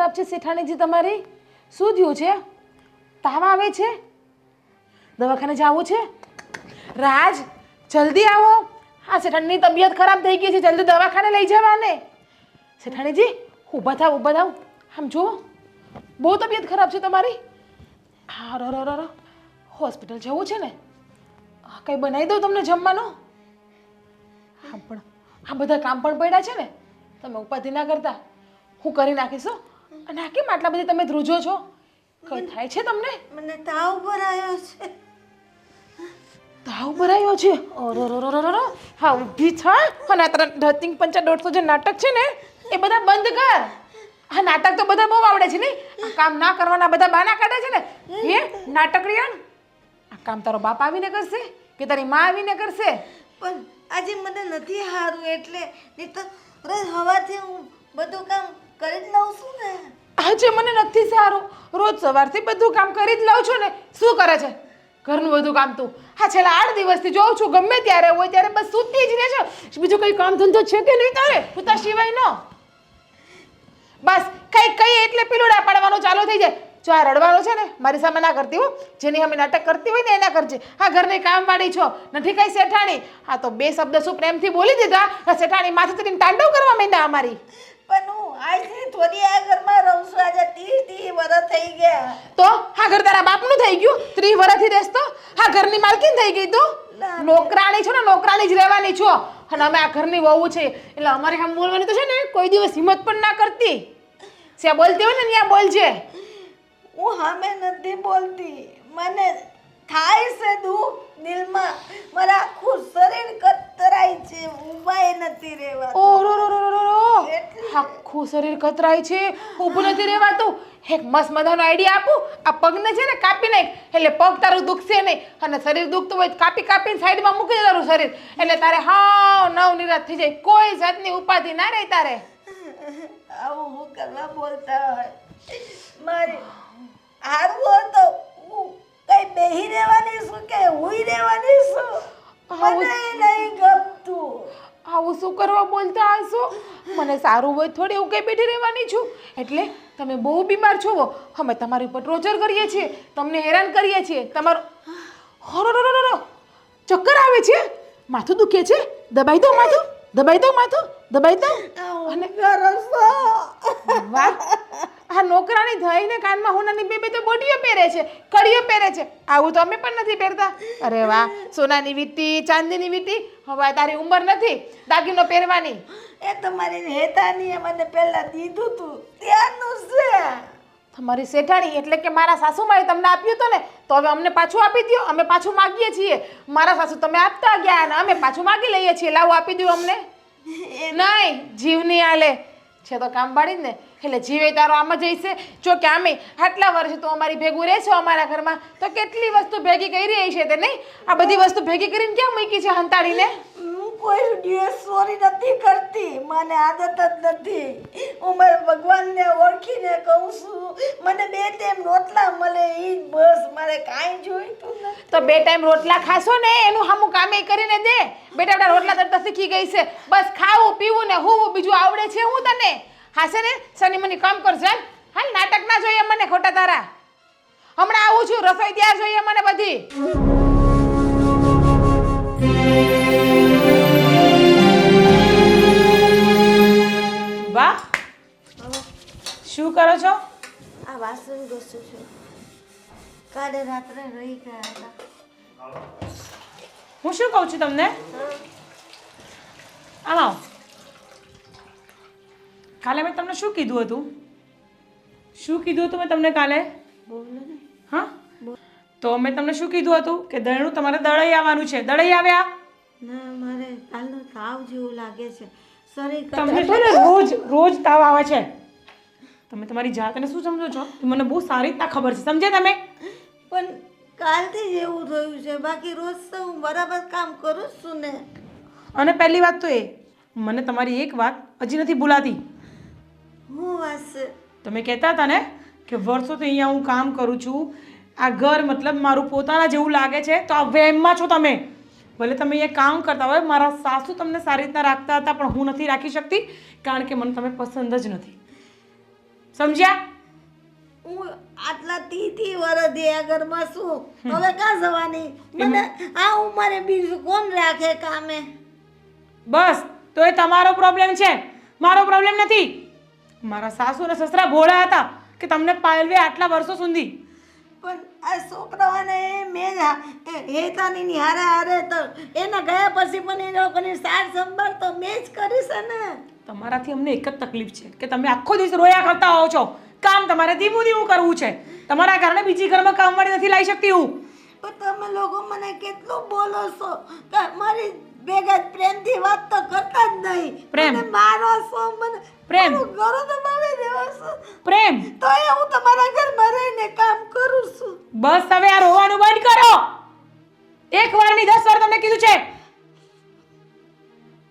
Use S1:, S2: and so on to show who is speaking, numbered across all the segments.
S1: ખરાબ છે શેઠાણીજી તમારી? શું થયું છે? તાવ આવે છે? દવાખાને જવું છે? રાજ, જલ્દી આવો. હા, શેઠાણીની તબિયત ખરાબ થઈ ગઈ છે, જલ્દી દવાખાને લઈ જવાને. શેઠાણીજી, ઊભા થાવ, ઊભા થાવ. આમ જુઓ, બહુ તબિયત ખરાબ છે તમારી. હા, રો હોસ્પિટલ જવું છે ને? કંઈ બનાવી દઉં તમને જમવાનું? હા, પણ આ બધા કામ પણ પડ્યા છે ને, તમે ઉપાધિ ના કરતા, હું કરી નાખીશ. અને આ કેમ આટલા બધી તમે ધ્રુજો છો? કઈ થાય છે તમને?
S2: મને તાવ ભરાયો છે.
S1: તાવ ભરાયો છે? ઓરો. હા, ઊભી થા. અને આ તારા ધતિંગ પંચા 150 જે નાટક છે ને એ બધા બંધ કર. આ નાટક તો બધા બહુ આવડે છે ને, આ કામ ના કરવાના બધા બાના કાઢે છે ને. હે નાટકડીયા, આ કામ તારો બાપ આવીને કરશે કે તારી માં આવીને કરશે?
S2: પણ આજે મને નથી સારું એટલે નહીં તો રોજ સવારથી હું બધું કામ કરી જ લઉં છું ને.
S1: આજે મને નથી સારું, રોજ સવારથી બધું કામ કરી જ લઉં છું ને. શું કરે છે ઘરનું બધું કામ તું? હા, છેલ્લા 8 દિવસથી જોઉં છું, ગમે ત્યારે હોય ત્યારે બસ સૂતી જ રહે છે. બીજું કઈ કામ ધંધો છે કે નહીં તારે પૂતા સિવાયનો? બસ કઈ એટલે પીલુડા પાડવાનું ચાલુ થઈ જાય. જો આ રડવાનું છે ને મારી સામે ના કરતી હો. જેની સામે નાટક કરતી હોય ને એના કરજે. હા, ઘરની કામવાળી છો, નથી કઈ શેઠાણી. હા, તો 2 શબ્દ શું પ્રેમથી બોલી દીધા, શેઠાણી માથે ચડીને તાંડવ કરવા માંડ્યા અમારી.
S2: પણ હું આજથી થોડી આ ઘરમાં રહું છું. આજે 30 વર્ષ થઈ ગયા.
S1: તો હા, ઘર તારા બાપનું થઈ ગયું? 30 વર્ષથી રહેશ તો? હા, ઘરની માલકીન થઈ ગઈ તું? નોકરાણી છો ને, નોકરાણી જ રહેવાની છો. અને અમે આ ઘરની વહુ છે એટલે અમારે આમ બોલવાની તો છે ને કોઈ દિવસ હિંમત પણ ના કરતી. જ્યાં બોલતી હોય ને ત્યાં બોલજે.
S2: હું સામે નથી બોલતી. મને થાય છે દુઃખ દિલમાં. મારા આખું શરીર કતરાય છે, ઊભાય નથી રહેવાતું.
S1: ઓરો આખું શરીર કતરાય છે, ઊભું નથી રહેવાતું. એક મસ્ત મજાનો આઈડિયા આપું. આ પગને છે ને કાપી નાખ, એટલે પગ તારું દુખશે નહીં. અને શરીર દુખતું હોય કાપીને સાઈડમાં મૂકી દે તારું શરીર, એટલે તારે હાવ નવ નિરાશ થઈ જાય. કોઈ જાતની ઉપાધિ ના રહે તારે.
S2: આવું હું કરવા બોલતા હોય? મારે હારું હોય તો હું કઈ બેહી રહેવાની છું કે હુઈ રહેવાની છું? મને નહીં ગમતું.
S1: આવું શું કરવા બોલતા હશો? મને સારું હોય થોડી હું કઈ બેઠી રહેવાની છું. એટલે તમે બહુ બીમાર છો. અમે તમારી ઉપર ટોર્ચર કરીએ છીએ, તમને હેરાન કરીએ છીએ. તમારું હોરો ચક્કર આવે છે, માથું દુખે છે. દબાઈ દો માથું, દબાઈ દો માથું, દબાઈ દો. અને વાહ, આ નોકરાણી થઈને કાનમાં હોનાની બે તો બોટીઓ પહેરે છે, કડીઓ પહેરે છે. આવું તો અમે પણ નથી પહેરતા. અરે વાહ, સોનાની વીંટી, ચાંદીની વીંટી. હવે તારી ઉંમર નથી દાગીનો પહેરવાની.
S2: એ તમારી હેતાનીએ મને પહેલા દીધું તું ત્યારનું છે.
S1: તમારી શેઠાણી એટલે કે મારા સાસુમાએ તમને આપ્યું હતું ને, તો હવે અમને પાછું આપી દો. અમે પાછું માગીએ છીએ. મારા સાસુ તમે આપતા ગયા અને અમે પાછું માગી લઈએ છીએ. લાવો આપી દો અમને. નહીં, જીવ નહીં હાલે છે તો કામ પાડી ને, એટલે જીવે તારો આમ જ હશે. જો કે આમે આટલા વર્ષ તો અમારી ભેગું રહે છે અમારા ઘરમાં, તો કેટલી વસ્તુ ભેગી કરી રહી છે તે નહીં? આ બધી વસ્તુ ભેગી કરીને ક્યાં મૂકી છે હંતાડીને?
S2: હું કોઈ દિવસ ચોરી નથી કરતી. મને આદત જ નથી. હું મારા ભગવાનને ઓળખીને કહું છું, મને 2 ટાઈમ રોટલા મળે એ જ બસ. મારે કાંઈ જોઈતું નથી.
S1: તો 2 ટાઈમ રોટલા ખાશો ને એનું સામું કામે કરીને દે. બેટા આપણા રોટલા તરતા શીખી ગઈ છે, બસ ખાવું પીવું ને હું બીજું આવડે છે હું તને? હાશે ને સની મની કામ કરશે. હાલ નાટક ના જોઈએ મને ખોટા તારા. હમણાં આવું છું, રસોઈ તૈયાર જોઈએ મને બધી. વાહ, શું કરો છો?
S2: આ વાસણ ઘસું છું. કાલે રાત્રે રહી ગયા હતા.
S1: હું શું કહું છું તમને? આવો, કાલે મેં તમને શું કીધું હતું? શું કીધું હતું મેં તમને કાલે?
S2: બોલો ને.
S1: હા, તો મેં તમને શું કીધું હતું કે દળનું તમારે દળાઈ આવવાનું છે. દળાઈ આવ્યા?
S2: ના, મારે કાલનો તાવ જેવું લાગે છે. શરીર
S1: તમને છે ને રોજ તાવ આવે છે. તમે તમારી જાતને શું સમજો છો? મને બહુ સારી રીતના ખબર છે, સમજે તમે?
S2: પણ કાલથી જ એવું થયું છે. બાકી રોજ તો હું બરાબર કામ કરું જ છું ને.
S1: અને પહેલી વાત તો એ, મને તમારી એક વાત હજી નથી ભૂલાતી.
S2: હું વાસ
S1: તમે કહેતા હતા ને કે વર્ષોથી અહીંયા હું કામ કરું છું, આ ઘર મતલબ મારું પોતાના જેવું લાગે છે, તો આ વહેમમાં છો તમે. ભલે તમે અહીંયા કામ કરતા હોય, મારા સાસુ તમને સારી રીતના રાખતા હતા, પણ હું નથી રાખી શકતી કારણ કે મને તમે પસંદ જ નથી. સમજ્યા?
S2: હું આટલા 30 વર્ષથી આ ઘરમાં છું, હવે કાં જવાની? મને આ ઉંમરે બીજું કોણ રાખે કામે?
S1: બસ તો એ તમારો પ્રોબ્લેમ છે, મારો પ્રોબ્લેમ નથી. મારા સાસુ અને સસરા ભોળા હતા કે તમને પાલવે આટલા વર્ષો સુધી.
S2: પણ આ છોકરાઓને મેં હેતાની ની હારે હારે તો એના ગયા પછી પણ એ લોકોની સાર સંભાળ તો મેં જ કરી છે ને.
S1: તમારાથી અમને એક જ તકલીફ છે કે તમે આખો દિવસ રોયા કરતા હોવ છો. કામ તમારે ધીમું ધીમું કરવું છે. તમારા કારણે બીજી ઘરમાં કામવાળી નથી લાવી શકતી હું.
S2: પણ તમે લોકો મને કેટલું બોલો છો કે મારી ભેગા પ્રેમથી વાત તો કરતા જ નહીં.
S1: પ્રેમ.
S2: મને મારો છો, મને
S1: પ્રેમ.
S2: મારું ઘર દબાવી દેવો છો.
S1: પ્રેમ.
S2: તો એ હું તમારા ઘરમાં રહીને કામ કરું છું.
S1: બસ હવે આ રોવાનું બંધ કરો. એક વાર ની 10 વાર તમને કીધું છે.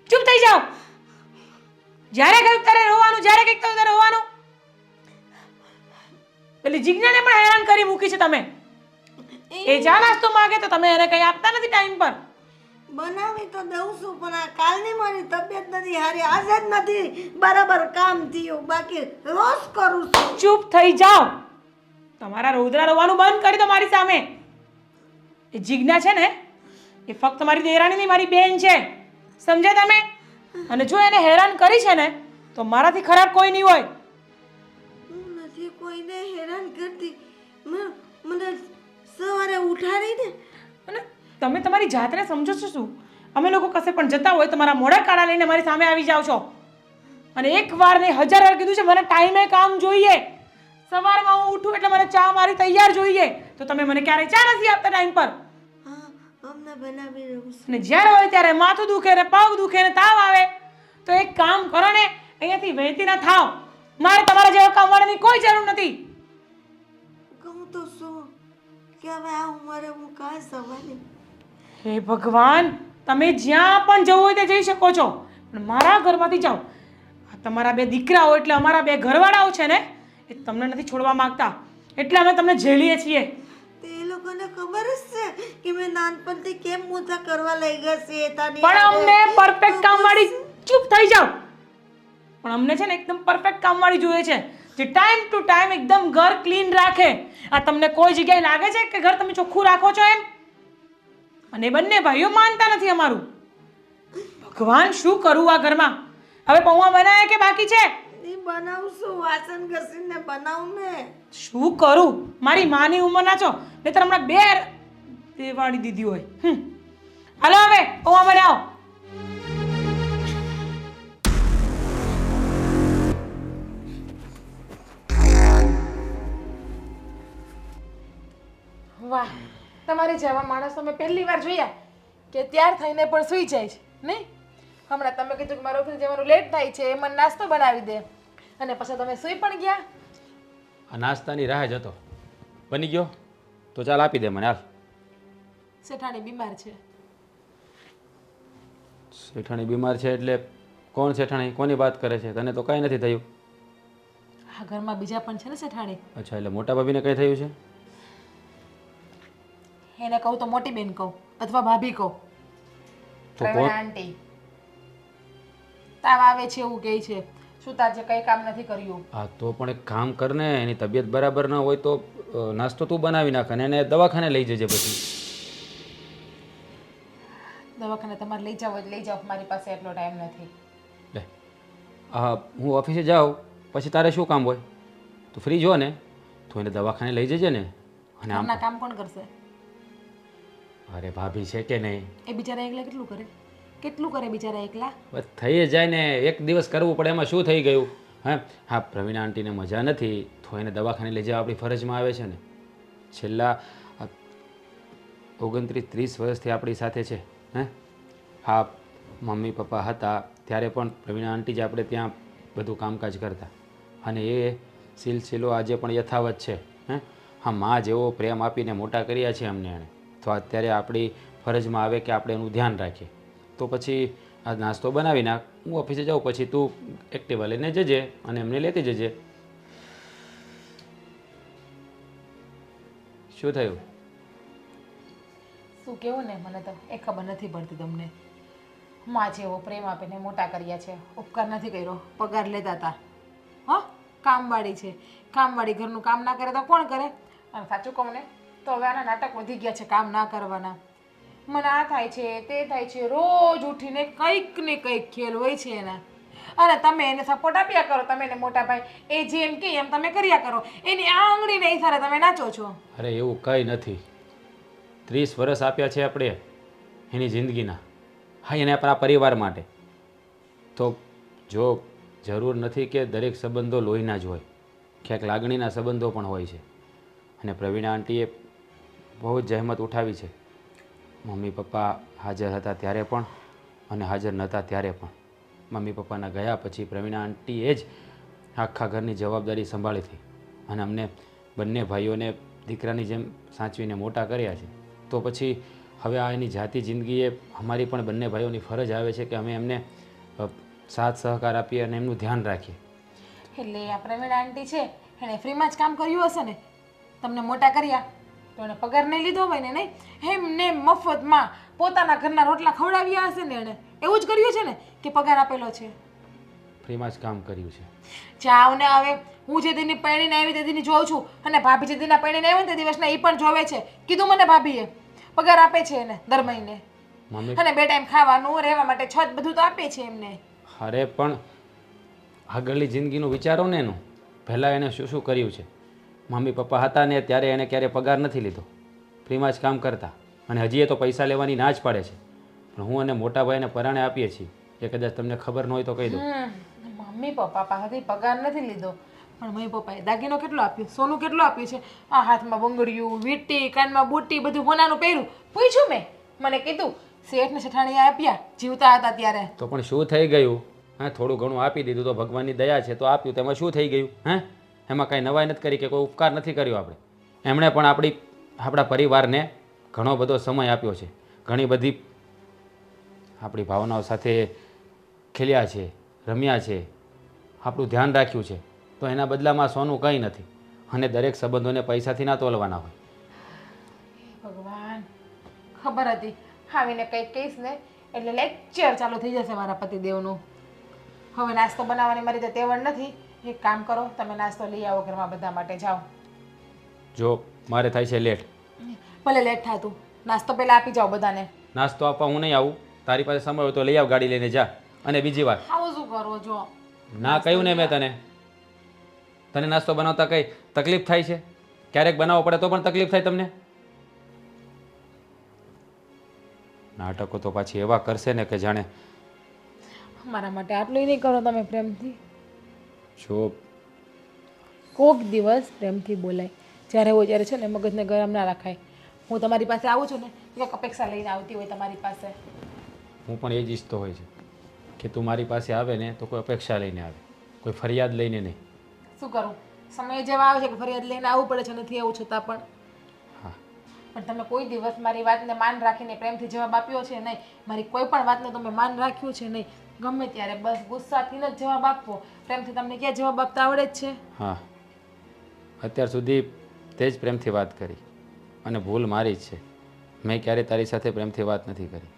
S1: ચૂપ થઈ જાઓ. જ્યારે કહ્યું ત્યારે રોવાનું, જ્યારે કંઈક કહ્યું ત્યારે રોવાનું. પેલી જીજ્ઞાને પણ હેરાન કરી મૂકી છે તમે. એ ચા નાસ્તો માંગે તો તમે એને કંઈ આપતા નથી ટાઈમ પર.
S2: બનાવી તો દઉં છું પણ આ કાલની મારી તબિયત નથી હારી, આજે જ નથી બરાબર કામ થયું, બાકી રોજ કરું છું.
S1: ચૂપ થઈ જાઓ. તમારા રોદરા રોવાનું બંધ કરી દો મારી સામે. એ જીજ્ઞા છે ને એ ફક્ત મારી દેરાણી નહીં, મારી બેન છે. સમજ્યા તમે? અને જો એને હેરાન કરી છે ને તો મારાથી ખરાબ કોઈ નહીં હોય.
S2: હું નથી કોઈને હેરાન કરતી. મને સવારે ઉઠાડીને
S1: અને તમે તમારી જાતને સમજો છો શું? અમે લોકો કશે પણ જતા હોય તો મારા મોઢા કાળા લઈને મારી સામે આવી જાઓ છો. અને એક વાર નહીં 1000 વાર કીધું છે મને ટાઈમે કામ જોઈએ. સવારમાં હું ઉઠું એટલે મને ચા મારી તૈયાર જોઈએ. તો તમે મને ક્યારેય ચા નથી આપતા ટાઈમ પર.
S2: હા અમને બનાવી દઉં છું.
S1: અને જ્યારે હોય ત્યારે માથું દુખે ને પગ દુખે ને તાવ આવે તો એક કામ કરો ને, અહીંયાથી વહેતી ના થાવ. મારે તમારા જેવા કામવાળાની કોઈ જરૂર નથી.
S2: કહું તો શું કે હવે આ ઉંમરે હું કાં જવાની?
S1: હે ભગવાન, તમે જ્યાં પણ જવું હોય તે જઈ શકો છો પણ મારા ઘરમાંથી જાઓ. આ તમારા 2 દીકરાઓ એટલે અમારા 2 ઘરવાળાઓ છે ને એ તમને નથી છોડવા માંગતા એટલે અમે તમને ઝેલીએ છીએ.
S2: તે એ લોકોને ખબર જ છે કે મેં નાનપણથી કેમ મોટા કરવા લઈ ગઈ છે તાની
S1: પણ
S2: હારે.
S1: અમને પરફેક્ટ કામવાળી. ચૂપ થઈ જાઓ. પણ અમને છે ને એકદમ પરફેક્ટ કામવાળી જોઈએ છે જે ટાઈમ ટુ ટાઈમ એકદમ ઘર ક્લીન રાખે. આ તમને કોઈ જગ્યાએ લાગે છે કે ઘર તમે ચોખ્ખું રાખો છો એમ? અને બંને ભાઈઓ માનતા નથી અમારું. ભગવાન શું કરું આ ઘરમાં? હવે પૌવા બનાયા કે બાકી છે?
S2: એ બનાવું છું, વાસણ ઘસીને બનાવું ને.
S1: શું કરું? મારી માની ઉંમરના છો નહીતર હમણાં 2 દેવાળી દીધી હોય. હાલો હવે પૌવા બનાવો. વાહ, તમારી જેવા માણસો મેં પહેલી વાર જોયા કે તૈયાર થઈને પણ સૂઈ જાય છે નહીં? હમણાં તમે કીધું કે મારે ઓફિસ જવાનું લેટ થાય છે, મને નાસ્તો બનાવી દે અને પછી તમે સૂઈ પણ ગયા.
S3: આ નાસ્તાની રાહ જ હતો. બની ગયો તો ચાલ આપી દે મને. હાલ.
S1: શેઠાણી બીમાર છે.
S3: શેઠાણી બીમાર છે એટલે કોણ શેઠાણી? કોની વાત કરે છે? તને તો કાંઈ નથી થયું.
S1: આ ઘરમાં બીજા પણ છે ને શેઠાણી.
S3: અચ્છા, એટલે મોટા ભાભીને કંઈ થયું છે?
S1: એને કહું તો મોટી બેન કહું અથવા ભાભી કહું.
S3: તો કોણ?
S1: આંટી તાવ આવે છે એવું કહે છે. શું તાજે કંઈ કામ નથી કર્યું?
S3: હા તો પણ એક કામ કર ને, એની તબિયત બરાબર ન હોય તો નાસ્તો તું બનાવી નાખ અને એને દવાખાને લઈ જજે. પછી
S1: દવાખાને તમારે લઈ જાઓ લઈ જાઓ, મારી પાસે એટલો ટાઈમ નથી.
S3: લે, હા હું ઓફિસે જાઉં પછી તારે શું કામ હોય? તું ફ્રી જો ને તો એને દવાખાને લઈ જજે ને. અને આમ
S1: ઘરના કામ કોણ કરશે?
S3: અરે ભાભી છે કે નહીં?
S1: એ બિચારા એકલા કેટલું કરે? કેટલું કરે બિચારા એકલા?
S3: બસ થઈ જાય ને, એક દિવસ કરવું પડે, એમાં શું થઈ ગયું? હા પ્રવીણા આંટીને મજા નથી તો એને દવાખાને લઈ જવા આપણી ફરજમાં આવે છે ને. છેલ્લા 29-30 વર્ષથી આપણી સાથે છે. હા મમ્મી પપ્પા હતા ત્યારે પણ પ્રવીણા આંટી જ આપણે ત્યાં બધું કામકાજ કરતા અને એ સિલસિલો આજે પણ યથાવત છે. હા માં જેવો પ્રેમ આપીને મોટા કર્યા છે અમને એણે, તો અત્યારે આપણી ફરજમાં આવે કે આપણે એનું ધ્યાન રાખીએ. તો પછી આ નાસ્તો બનાવી નાખ, હું ઓફિસે જાઉં પછી તું એક્ટિવા લઈને જજે અને એમને લેતી જજે. શું થયું?
S1: શું કેવું ને, મને તો એ ખબર નથી પડતી તમને. માં જેવો પ્રેમ આપીને મોટા કર્યા છે, ઉપકાર નથી કર્યો. પગાર લેતા હતા, હા કામવાળી છે. કામવાળી ઘરનું કામ ના કરે તો કોણ કરે? અને સાચું કહું ને તો હવે આના નાટક વધી ગયા છે કામ ના કરવાના. મને આ થાય છે તે થાય છે, રોજ ઉઠીને કંઈક ને કંઈક ખેલ હોય છે એના. અને તમે એને સપોર્ટ આપ્યા કરો, તમે એને મોટા ભાઈ એ જેમ કે એમ તમે કર્યા કરો. એની આ આંગળીને ઈશારે તમે નાચો છો.
S3: અરે એવું કંઈ નથી. 30 વર્ષ આપ્યા છે આપણે એની જિંદગીના, હા એને આપણા પરિવાર માટે. તો જો જરૂર નથી કે દરેક સંબંધો લોહીના જ હોય, ક્યાંક લાગણીના સંબંધો પણ હોય છે. અને પ્રવીણા આંટીએ બહુ જ જહેમત ઉઠાવી છે. મમ્મી પપ્પા હાજર હતા ત્યારે પણ અને હાજર નહોતા ત્યારે પણ. મમ્મી પપ્પાના ગયા પછી પ્રવીણા આંટીએ જ આખા ઘરની જવાબદારી સંભાળી હતી અને અમને બંને ભાઈઓને દીકરાની જેમ સાચવીને મોટા કર્યા છે. તો પછી હવે આ એની જાતિ જિંદગીએ અમારી પણ બંને ભાઈઓની ફરજ આવે છે કે અમે એમને સાથ સહકાર આપીએ અને એમનું ધ્યાન રાખીએ.
S1: એટલે આ પ્રવીણા આંટી છે એણે ફ્રીમાં જ કામ કર્યું હશે ને? તમને મોટા કર્યા તો એણે પગાર નહીં લીધો હોય ને? નહીં, એમને મફતમાં પોતાના ઘરના રોટલા ખવડાવ્યા હશે ને એણે? એવું જ કર્યું છે ને કે પગાર આપેલો છે?
S3: ફ્રીમાં જ કામ કર્યું છે.
S1: જાવ ને હવે. હું જે દીની પરણીને આવી તે દીની જોઉં છું અને ભાભી જે દીના પરણીને આવ્યા ને તે દિવસના એ પણ જોવે છે. કીધું મને ભાભીએ પગાર આપે છે એને દર મહિને.
S3: મમ્મી
S1: અને બે ટાઈમ ખાવાનું, રહેવા માટે છત બધું તો આપે છે એમને.
S3: અરે પણ આગળની જિંદગીનું વિચારો ને એનું. પહેલાં એણે શું શું કર્યું છે. મમ્મી પપ્પા હતા ને ત્યારે એણે ક્યારેય પગાર નથી લીધો, ફ્રીમાં જ કામ કરતા. અને હજી એ તો પૈસા લેવાની ના જ પાડે છે. પણ હું અને મોટા ભાઈને પરાણે આપીએ છીએ. એ કદાચ તમને ખબર ન હોય તો કહી દઉં.
S1: મમ્મી પપ્પા પાસેથી પગાર નથી લીધો, પણ મમ્મી પપ્પાએ દાગીનો કેટલો આપ્યો, સોનું કેટલું આપ્યું છે. આ હાથમાં બંગડિયું, વીંટી, કાનમાં બુટ્ટી બધું હોનાનું પહેર્યું. પૂછ્યું મેં, મને કીધું શેઠને શેઠાણીએ આપ્યા જીવતા હતા ત્યારે.
S3: તો પણ શું થઈ ગયું? હા, થોડું ઘણું આપી દીધું તો ભગવાનની દયા છે તો આપ્યું. તેમાં શું થઈ ગયું? હે, એમાં કાંઈ નવાઈ નથી કરી કે કોઈ ઉપકાર નથી કર્યો આપણે. એમણે પણ આપણા પરિવારને ઘણો બધો સમય આપ્યો છે, ઘણી બધી આપણી ભાવનાઓ સાથે ખેલ્યા છે, રમ્યા છે, આપણું ધ્યાન રાખ્યું છે. તો એના બદલામાં સોનું કંઈ નથી. અને દરેક સંબંધોને પૈસાથી ના તોલવાના હોય.
S1: ભગવાન, ખબર હતી આવીને કંઈક કહીશ ને એટલે લેક્ચર ચાલુ થઈ જશે મારા પતિદેવનું. હવે નાસ્તો બનાવવાની મારી તો તેવડ નથી. એક કામ કરો, તમે નાસ્તો લઈ આવો ઘરમાં બધા માટે. જાઓ.
S3: જો મારે થાય છે લેટ.
S1: ભલે લેટ થાતું, નાસ્તો પહેલાં આપી જાઓ બધાને.
S3: નાસ્તો આપવા હું નહીં આવું. તારી પાસે સમય હોય તો લઈ આવ, ગાડી લઈને જા. અને બીજી વાર
S1: આવું શું કરો છો?
S3: ના કહ્યું ને મેં તને નાસ્તો બનાવતા કઈ તકલીફ થાય છે? ક્યારેક બનાવવો પડે તો પણ તકલીફ થાય તમને? નાટકો તો પાછી એવા કરશે ને કે જાણે.
S1: મારા માટે આટલું નહીં કરો તમે પ્રેમથી.
S3: જો
S1: કોક દિવસ પ્રેમથી બોલાય, જ્યારે હોય ત્યારે છે ને મગજને ગરમ ના રાખાય. હું તમારી પાસે આવું છું ને એક અપેક્ષા લઈને આવતી હોય તમારી પાસે.
S3: હું પણ એ જ ઈચ્છતો હોય છે કે તું મારી પાસે આવે ને તો કોઈ અપેક્ષા લઈને આવે, કોઈ ફરિયાદ લઈને નહીં.
S1: શું કરું, સમય જેવા આવે છે કે ફરિયાદ લઈને આવવું પડે છે. નથી આવું છતાં પણ.
S3: હા,
S1: પણ તમે કોઈ દિવસ મારી વાતને માન રાખીને પ્રેમથી જવાબ આપ્યો છે નહીં. મારી કોઈ પણ વાતને તમે માન રાખ્યું છે નહીં. ગમે ત્યારે બસ ગુસ્સાથી જ જવાબ આપવો. પ્રેમથી તમને ક્યાં જવાબ આપતા આવડે જ છે?
S3: હા, અત્યાર સુધી તે જ પ્રેમથી વાત કરી અને ભૂલ મારી જ છે. મેં ક્યારેય તારી સાથે પ્રેમથી વાત નથી કરી.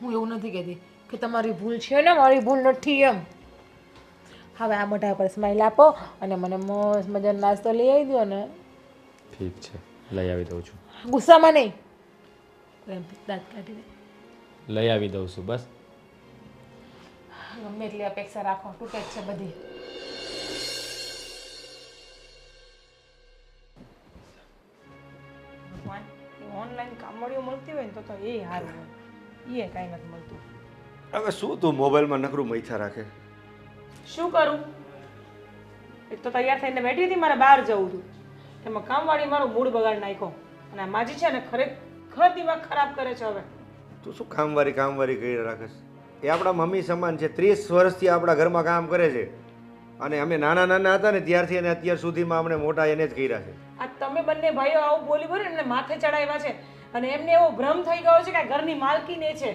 S1: હું એવું નથી કહેતી કે તમારી ભૂલ છે ને મારી ભૂલ નથી એમ. હવે આ મોઢા પર સ્માઈલ આપો અને મને મસ્ત મજાનો નાસ્તો લઈ આવી દો ને.
S3: ઠીક છે, લઈ આવી દઉં છું.
S1: ગુસ્સામાં નહીં, પ્રેમથી દાંત કાઢીને.
S3: લઈ આવી દઉં છું બસ.
S1: ગમે એટલી અપેક્ષા રાખો, તૂટે જ છે બધી.
S4: ભગવાન, ઓનલાઈન કામવાળીઓ મળતી હોય ને તો એ સારું હોય. એ કાંઈ નથી મળતું.
S5: હવે શું તું મોબાઈલમાં નકરું મૈથા રાખે?
S4: શું કરું? એક તો તૈયાર થઈને બેઠી હતી, મારે બહાર જવું હતું. એમાં કામવાળી મારો મૂડ બગાડ નાખ્યો. અને આ માજી છે ને ખરેખર દિમાગ ખરાબ કરે છે. હવે
S5: તું શું કામવારી કરી રાખે છે? એ આપણા મમ્મી સમાન છે. 30 વર્ષથી આપણા ઘરમાં કામ કરે છે. અને અમે નાના હતા ને ત્યારથી અને અત્યાર સુધીમાં અમને મોટા એને જ કર્યા છે.
S4: આ તમે બંને ભાઈઓ આવું બોલી બોલી એમને માથે ચડાવ્યા છે. અને એમને એવો ભ્રમ થઈ ગયો છે કે આ ઘરની માલકીન એ છે.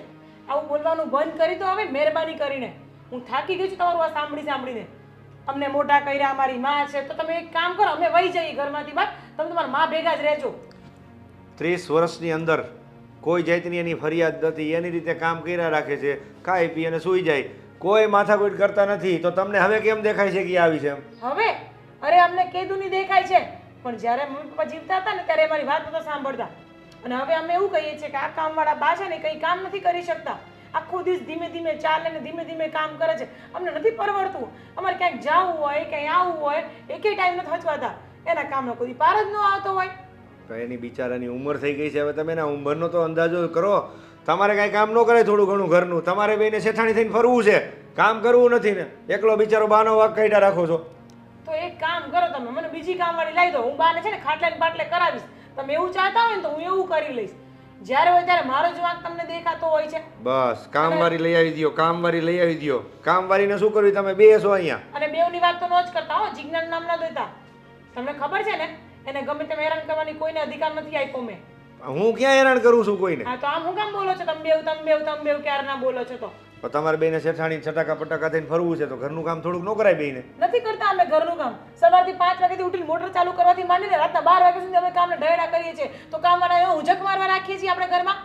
S4: આવું બોલવાનું બંધ કરી દો હવે, મહેરબાની કરીને. હું થાકી ગઈ છું તમારું આ સાંભળીને. અમને મોટા કર્યા, અમારી માં છે. તો તમે એક કામ કરો, અમે વહી જઈએ ઘરમાંથી બહાર. તમે તમારા માં ભેગા જ રહેજો.
S5: 30 વર્ષની અંદર કોઈ જાતની એની ફરિયાદ નથી. એની રીતે કામ કર્યા રાખે છે, ખાઈ પી અને સૂઈ જાય. કોઈ માથાકૂટ કરતા નથી. તો તમને હવે કેમ દેખાય છે કે આવી છે એમ?
S4: હવે અરે અમને કેદુની દેખાય છે, પણ જ્યારે મમ્મી પપ્પા જીવતા હતા ને ત્યારે અમારી વાત નહોતા સાંભળતા. અને હવે અમે એવું કહીએ છીએ કે આ કામવાળા બા છે ને કંઈ કામ નથી કરી શકતા. આખો દિવસ ધીમે ધીમે ચાલે ને ધીમે ધીમે કામ કરે છે. અમને નથી પરવડતું. અમારે ક્યાંક જવું હોય ક્યાંય આવવું હોય એકેય ટાઈમ નથી હચવાતા. એના કામનો કોઈ પાર જ ન આવતો હોય.
S5: તો એની બિચારાની ઉંમર થઈ ગઈ છે, હવે તમે એના ઉંમરનો તો અંદાજો કરો. તમારે કાંઈ કામ ન કરે થોડું ઘણું ઘરનું, તમારે બેને શેઠાણી થઈને ફરવું છે, કામ કરવું નથી ને એકલો બિચારો બાનો વાક કાઢ્યા રાખો છો.
S4: તો એક કામ કરો તમે, મને બીજી કામવાળી લાવી દો. હું બાને છે ને ખાટલે ને બાટલે કરાવીશ. તમે એવું ચાહતા હોય ને તો હું એવું કરી લઈશ. જ્યારે હોય ત્યારે મારો જ વાંક તમને દેખાતો હોય છે.
S5: બસ કામવાળી લઈ આવી દો, કામવાળી લઈ આવી દો. કામવાળીને શું કરવી, તમે બેસો અહીંયા.
S4: અને બેવની વાત તો ન જ કરતા હો, જીજ્ઞાન નામ ના દેતા. તમને ખબર છે ને એને ગમે તેમ હેરાન કરવાની કોઈને અધિકાર નથી આપ્યો મેં.
S5: હું ક્યાં હેરાન કરું છું કોઈને?
S4: હા તો આમ હું કામ બોલો છો તમે બેવ ક્યારે ના બોલો છો? તો
S5: તમારે બેને શેઠાણી છટાકા પટાકા થઈને ફરવું છે તો ઘરનું કામ થોડુંક ન કરાય બેને?
S4: નથી કરતા અમે ઘરનું કામ. સવારથી 5 વાગ્યાથી ઉઠીને મોટર ચાલુ કરવાથી માંડીને રાતના 12 વાગ્યા સુધી અમે કામને ઢળ્યા કરીએ છીએ. તો કામવાળા ઉજક મારવા રાખીએ છીએ આપણે ઘરમાં.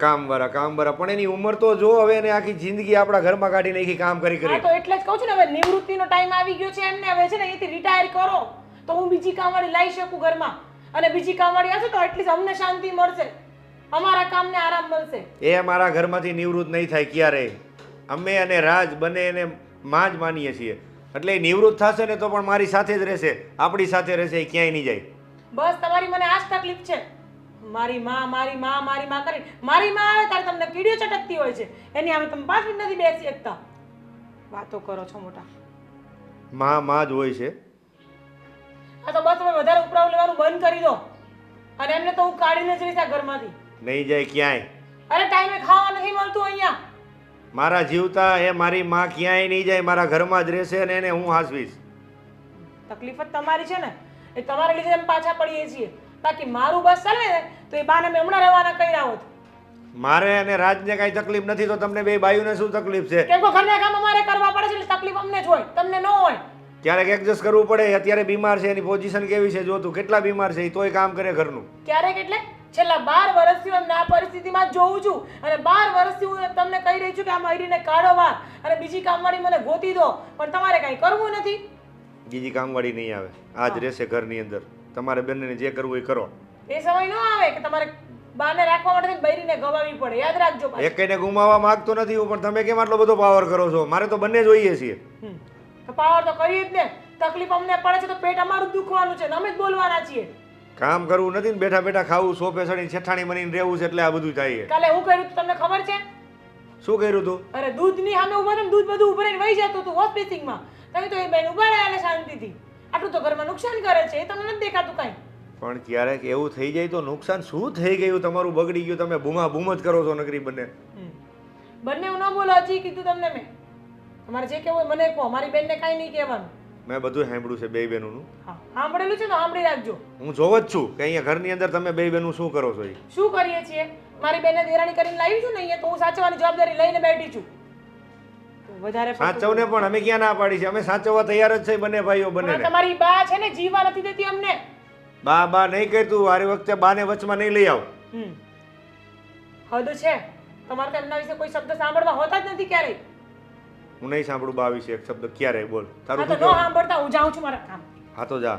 S5: કામવાળા પણ એની ઉંમર તો જો, હવે એને આખી જિંદગી આપણા ઘરમાં કાઢી નાખી કામ કરી
S4: હા
S5: કરી.
S4: તો એટલે જ કહું છું ને, હવે નિવૃત્તિનો ટાઈમ આવી ગયો છે એમને. હવે છે ને અહીંથી રિટાયર કરો તો હું બીજી કામવાળી લાવી શકું ઘરમાં. અને બીજી કામવાળી હશે તો એટલીસ્ટ અમને શાંતિ મળશે, અમારા કામને આરામ મળશે.
S5: એ મારા ઘરમાંથી નિવૃત્ત નહીં થાય ક્યારેય. અમે અને રાજ બંને એને માં જ માનીએ છીએ, એટલે એ નિવૃત્ત થશે ને તો પણ મારી સાથે જ રહેશે, આપણી સાથે રહેશે, એ ક્યાંય નહીં જાય.
S4: બસ તમારી મને આ જ તકલીફ છે. મારી માં કરી મારી માં આવે ત્યારે તમને કીડીઓ ચટકતી હોય છે. એની આમે તમે 5 મિનિટ નથી બેસી શકતા. વાતો કરો છો મોટા.
S5: માં જ હોય છે.
S4: આ તો બસ તમે વધારે ઉપરાવ લેવાનું બંધ કરી દો. અને એમને તો હું કાઢીને જ રહીશ આ ઘરમાંથી.
S5: નહીં જાય ક્યાંય.
S4: અરે ટાઈમે ખાવા નથી મળતું અહીંયા.
S5: મારા જીવતા એ મારી માં ક્યાંય નહીં જાય, મારા ઘરમાં જ રહેશે અને એને હું હાંસવીશ.
S4: તકલીફ જ તમારી છે ને, એ તમારા લીધે અમે પાછા પડીએ છીએ. બાકી મારું બસ ચાલે ને તો એ બાને મેં હમણાં રહેવાના કર્યા હોત.
S5: મારે અને રાજને કાંઈ તકલીફ નથી તો તમને બે ભાઈઓને શું તકલીફ છે?
S4: કેમ કે ઘરના કામ અમારે કરવા પડે છે એટલે તકલીફ અમને જ હોય, તમને ન હોય.
S5: ક્યારેક એડજસ્ટ કરવું પડે. અત્યારે બીમાર છે, એની પોઝિશન કેવી છે જો તું, કેટલા બીમાર છે, તોય કામ કરે ઘરનું.
S4: ક્યારેક એટલે છેલ્લા 12 વર્ષથી હું આ પરિસ્થિતિમાં જ જોઉં છું. અને 12 વર્ષથી હું તમને કહી રહી છું કે આ મહિરીને કાઢો બહાર અને બીજી કામવાળી મને ગોતી દો, પણ તમારે કાંઈ કરવું નથી.
S5: બીજી કામવાળી નહીં આવે, આ જ રહેશે ઘરની અંદર. તમારે બંનેને જે કરવું એ કરો.
S4: એ સમય ન આવે કે તમારે બાને રાખવા માટે બૈરીને ગવાવી પડે. યાદ રાખજો.
S5: એકને ગુમાવવા માંગતો નથી હું, પણ તમે કેમ આટલો બધો પાવર કરો છો? મારે તો બંને જોઈએ છીએ.
S4: તો પાવર તો કરીએ જ ને. તકલીફ અમને પડે છે તો પેટ અમારું દુખવાનું છે, અમે જ બોલવાના છીએ.
S5: કામ કરવું નથી ને બેઠા બેઠા ખાવું, સોફે ચડીને છેઠાણી બનીને રહેવું છે, એટલે આ બધું થાય.
S4: કાલે હું કર્યું તું તમને ખબર છે?
S5: શું કર્યું તું?
S4: અરે દૂધની સામે ઉભા ને દૂધ બધું ઉભરાઈને વહી જતું હતું હોસ્પિસિંગમાં. તમે તો એ બેન ઉભા રહ્યા શાંતિથી. આટલું તો ઘરમાં નુકસાન કરે છે, એ તમને નથી દેખાતું કાંઈ.
S5: પણ ક્યારેક એવું થઈ જાય તો નુકસાન શું થઈ ગયું? તમારું બગડી ગયું, તમે બૂમા બૂમ જ કરો છો નકરી બંને.
S4: બંને હું ન બોલો, હજી કીધું તમને મેં. તમારે જે કહેવું હોય મને કહો, મારી બેનને કાંઈ નહીં કહેવાનું.
S5: મેં બધું સાંભળ્યું છે બે બહેનોનું.
S4: હા સાંભળેલું છે તો સાંભળી રાખજો.
S5: હું જોવ જ છું કે અહીંયા ઘરની અંદર તમે બે બહેનો શું કરો છો. એ
S4: શું કરીએ છીએ? મારી બેનને દેરાણી કરીને લાવી છું ને અહીંયા, તો હું સાચવવાની જવાબદારી લઈને બેઠી છું. વધારે
S5: સાચવને પણ અમે ક્યાં ના પાડી છે? અમે સાચવવા તૈયાર જ છે બંને ભાઈઓ બંને.
S4: તમારી બા છે ને જીવવા નથી દેતી અમને.
S5: બા નહીં કહેતું, વારી વખતે બાને વચમાં નહીં લઈ આવ.
S4: હદ છે તમારે તો એમના વિશે કોઈ શબ્દ સાંભળવા હોતા જ નથી ક્યારેય.
S5: હું નહીં સાંભળું બા વિશે એક શબ્દ ક્યારેય. બોલ તારું
S4: તો ન સાંભળતા હું જાઉં છું મારા કામ.
S5: હા તો જા.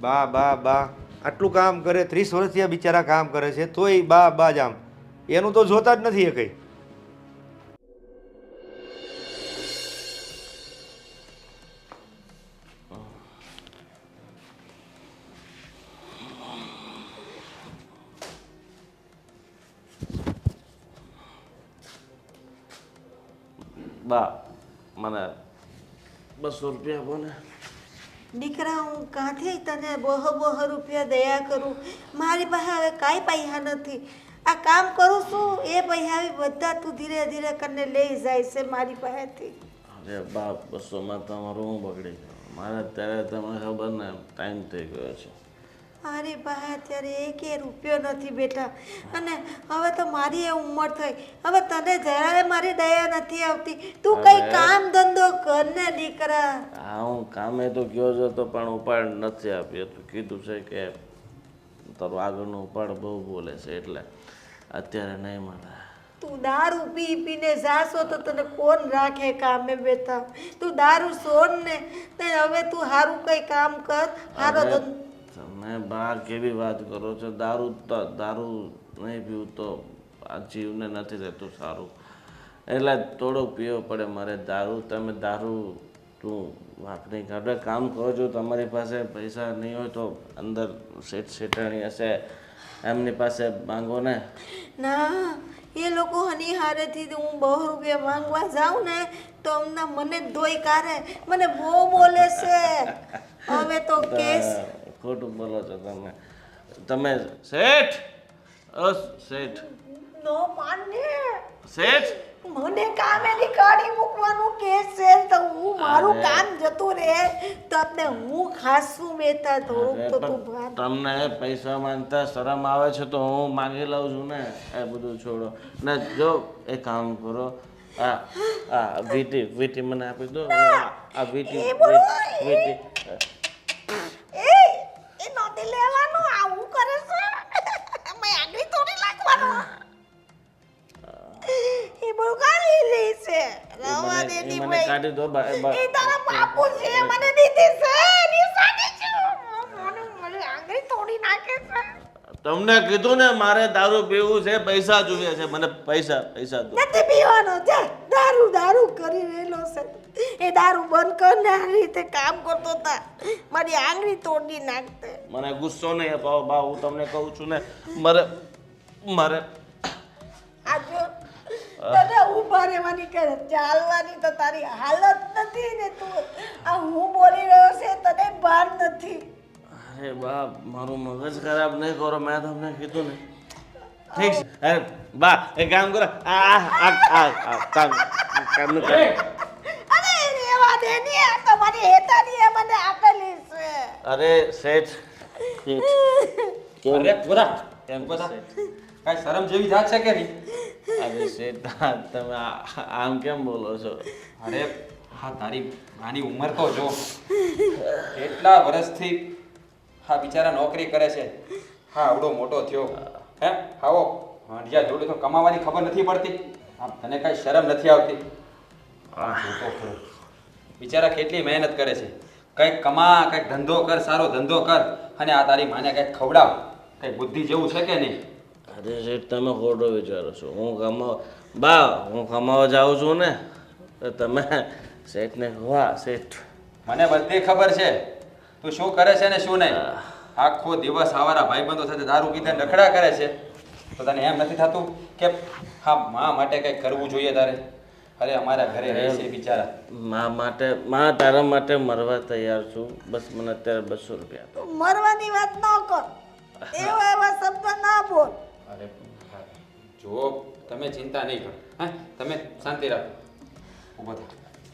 S5: બા આટલું કામ કરે, 30 વર્ષથી આ બિચારા કામ કરે છે, તોય બા જ આમ. એનું તો જોતા જ નથી એ કઈ.
S6: બા મને 200 રૂપિયા આપો ને.
S2: દીકરા હું કાંથી તને બહુ રૂપિયા દયા કરું? મારી પાસે હવે કાંઈ પૈસા નથી. આ કામ કરું છું એ પૈસા બધા તું ધીરે ધીરે કરીને લઈ જાય છે મારી પાસેથી.
S6: અરે બા 200માં તમારું હું બગડી ગયો. મારે અત્યારે તમને ખબર ને ટાઈમ થઈ ગયો છે.
S2: મારી પાસે અત્યારે એકે રૂપિયો નથી બેટા. અને હવે તો મારી એ ઉંમર થઈ, હવે તને જરાય મારી દયા નથી આવતી. તું કઈ કામ ધંધો કર ને દીકરા.
S6: હા હું કામે તો ગયો જ હતો પણ ઉપાડ નથી આપ્યો. તું કીધું છે કે તારું આગળનું ઉપાડ બહુ બોલે છે એટલે અત્યારે નહીં મળે.
S2: તું દારૂ પી પીને જાશો તો તને કોણ રાખે કામે બેઠા? તું દારૂ છોડ ને તે હવે તું સારું કઈ કામ કર. સારો
S6: અરે,
S2: ધંધો.
S6: તમે બા કેવી વાત કરો છો? દારૂ નહીં પીવું તો આ જીવને નથી રહેતું સારું, એટલે થોડોક પીવો પડે મારે દારૂ. તમે દારૂ તું વાંક નહીં કાઢો. કામ કરો છો, તમારી પાસે પૈસા નહીં હોય તો અંદર શેઠાણી હશે એમની પાસે માંગો ને.
S2: ના, એ લોકો હની હારેથી હું 2 રૂપિયા માંગવા જાઉં ને તો હમણાં મને જ ધોઈ કાઢે, મને બહુ બોલે છે. હવે તો કેસ
S6: ખોટું બોલો છો તમે શેઠ. શેઠ
S2: નો માને.
S6: શેઠ
S2: મને કામેથી કાઢી મૂકવાનું કેસ છે તો હું મારું કામ જતું રહે તો આપણે હું ખાસું બેતા થોડુંક તો તું ભાન.
S6: તમને પૈસા માંગતા શરમ આવે છે તો હું માંગી લઉં છું ને. એ બધું છોડો ને, જો એ કામ કરો, આ વીટી મને આપી દો. આ વીટી
S2: એ નોતી લેવાનું, આવું કરે છે. મેં આગળ થોડી લાગવાનું. એ બહુ ગાલી લે છે. રવા દે ની
S6: મને
S2: ભાઈ.
S6: કાઢી દો.
S2: એ તારા બાપુ છે, મને દીધી છે. નિશાની છે. મને આગળ થોડી નાખે છે.
S6: તમને કીધું ને મારે દારૂ પીવું છે, પૈસા જોઈએ છે મને. પૈસા દો.
S2: નથી પીવાનો છે. દારૂ કરી રહેલો છે. એ દારૂ બંધ કર ને આ રીતે કામ કરતો તા મારી આંગળી તોડી નાખતે.
S6: મને ગુસ્સો નહીં અપાવો બા, હું તમને કહું છું ને. મારે
S2: આ જો તને ઊભા રહેવાની કરે, ચાલવાની તો તારી હાલત નથી ને. તું આ હું બોલી રહ્યો છે તને ભાન નથી.
S6: અરે બા, મારું મગજ ખરાબ નહીં કરો, મેં તમને કીધું ને. ઠીક છે. અરે બા, એક કામ કરો, કામ
S2: અરે રેવા દે ને, આ તો મારી હેતાની એ મને આપેલી છે.
S6: અરે શેઠ
S3: અરે પૂરા
S6: કેમ
S3: બધા
S6: શેઠ?
S3: કાંઈ શરમ જેવી જાત છે કે નહીં?
S6: અરે શેઠ, તમે આમ કેમ બોલો છો?
S3: અરે હા, તારી નાની ઉંમર તો જો, કેટલા વર્ષથી હા બિચારા નોકરી કરે છે. હા આવડો મોટો થયો હે. આવો જ્યાં જોડે તો કમાવાની ખબર નથી પડતી. હા તને કાંઈ શરમ નથી આવતી? હા જોતો ખરો. બિચારા કેટલી મહેનત કરે છે. કંઈક કમા, કંઈક ધંધો કર, સારો ધંધો કર, અને આ તારી માને કંઈક ખવડાવ. કંઈક બુદ્ધિ જેવું છે કે નહીં?
S6: અરે શેઠ, તમે ખોટો વિચારો છો. હું કમાવા જાઉં છું ને તો તમે શેઠને ખવા. શેઠ
S3: મને બધી ખબર છે તું શું કરે છે ને શું નહીં. આખો દિવસ આવારા ભાઈબંધો સાથે દારૂ પીને નખડા કરે છે, તો તને એમ નથી થતું કે હા મા માટે કંઈક કરવું જોઈએ તારે? અરે અમારા ઘરે રહે છે બિચારા.
S6: તારા માટે મરવા તૈયાર છું. બસ મને અત્યારે 200 રૂપિયા આપો.
S2: મરવાની વાત ન કર. એવા શબ્દ ના બોલ.
S3: અરે જો તમે ચિંતા નહીં કરો, હા તમે શાંતિ રાખો. ઊભો થા,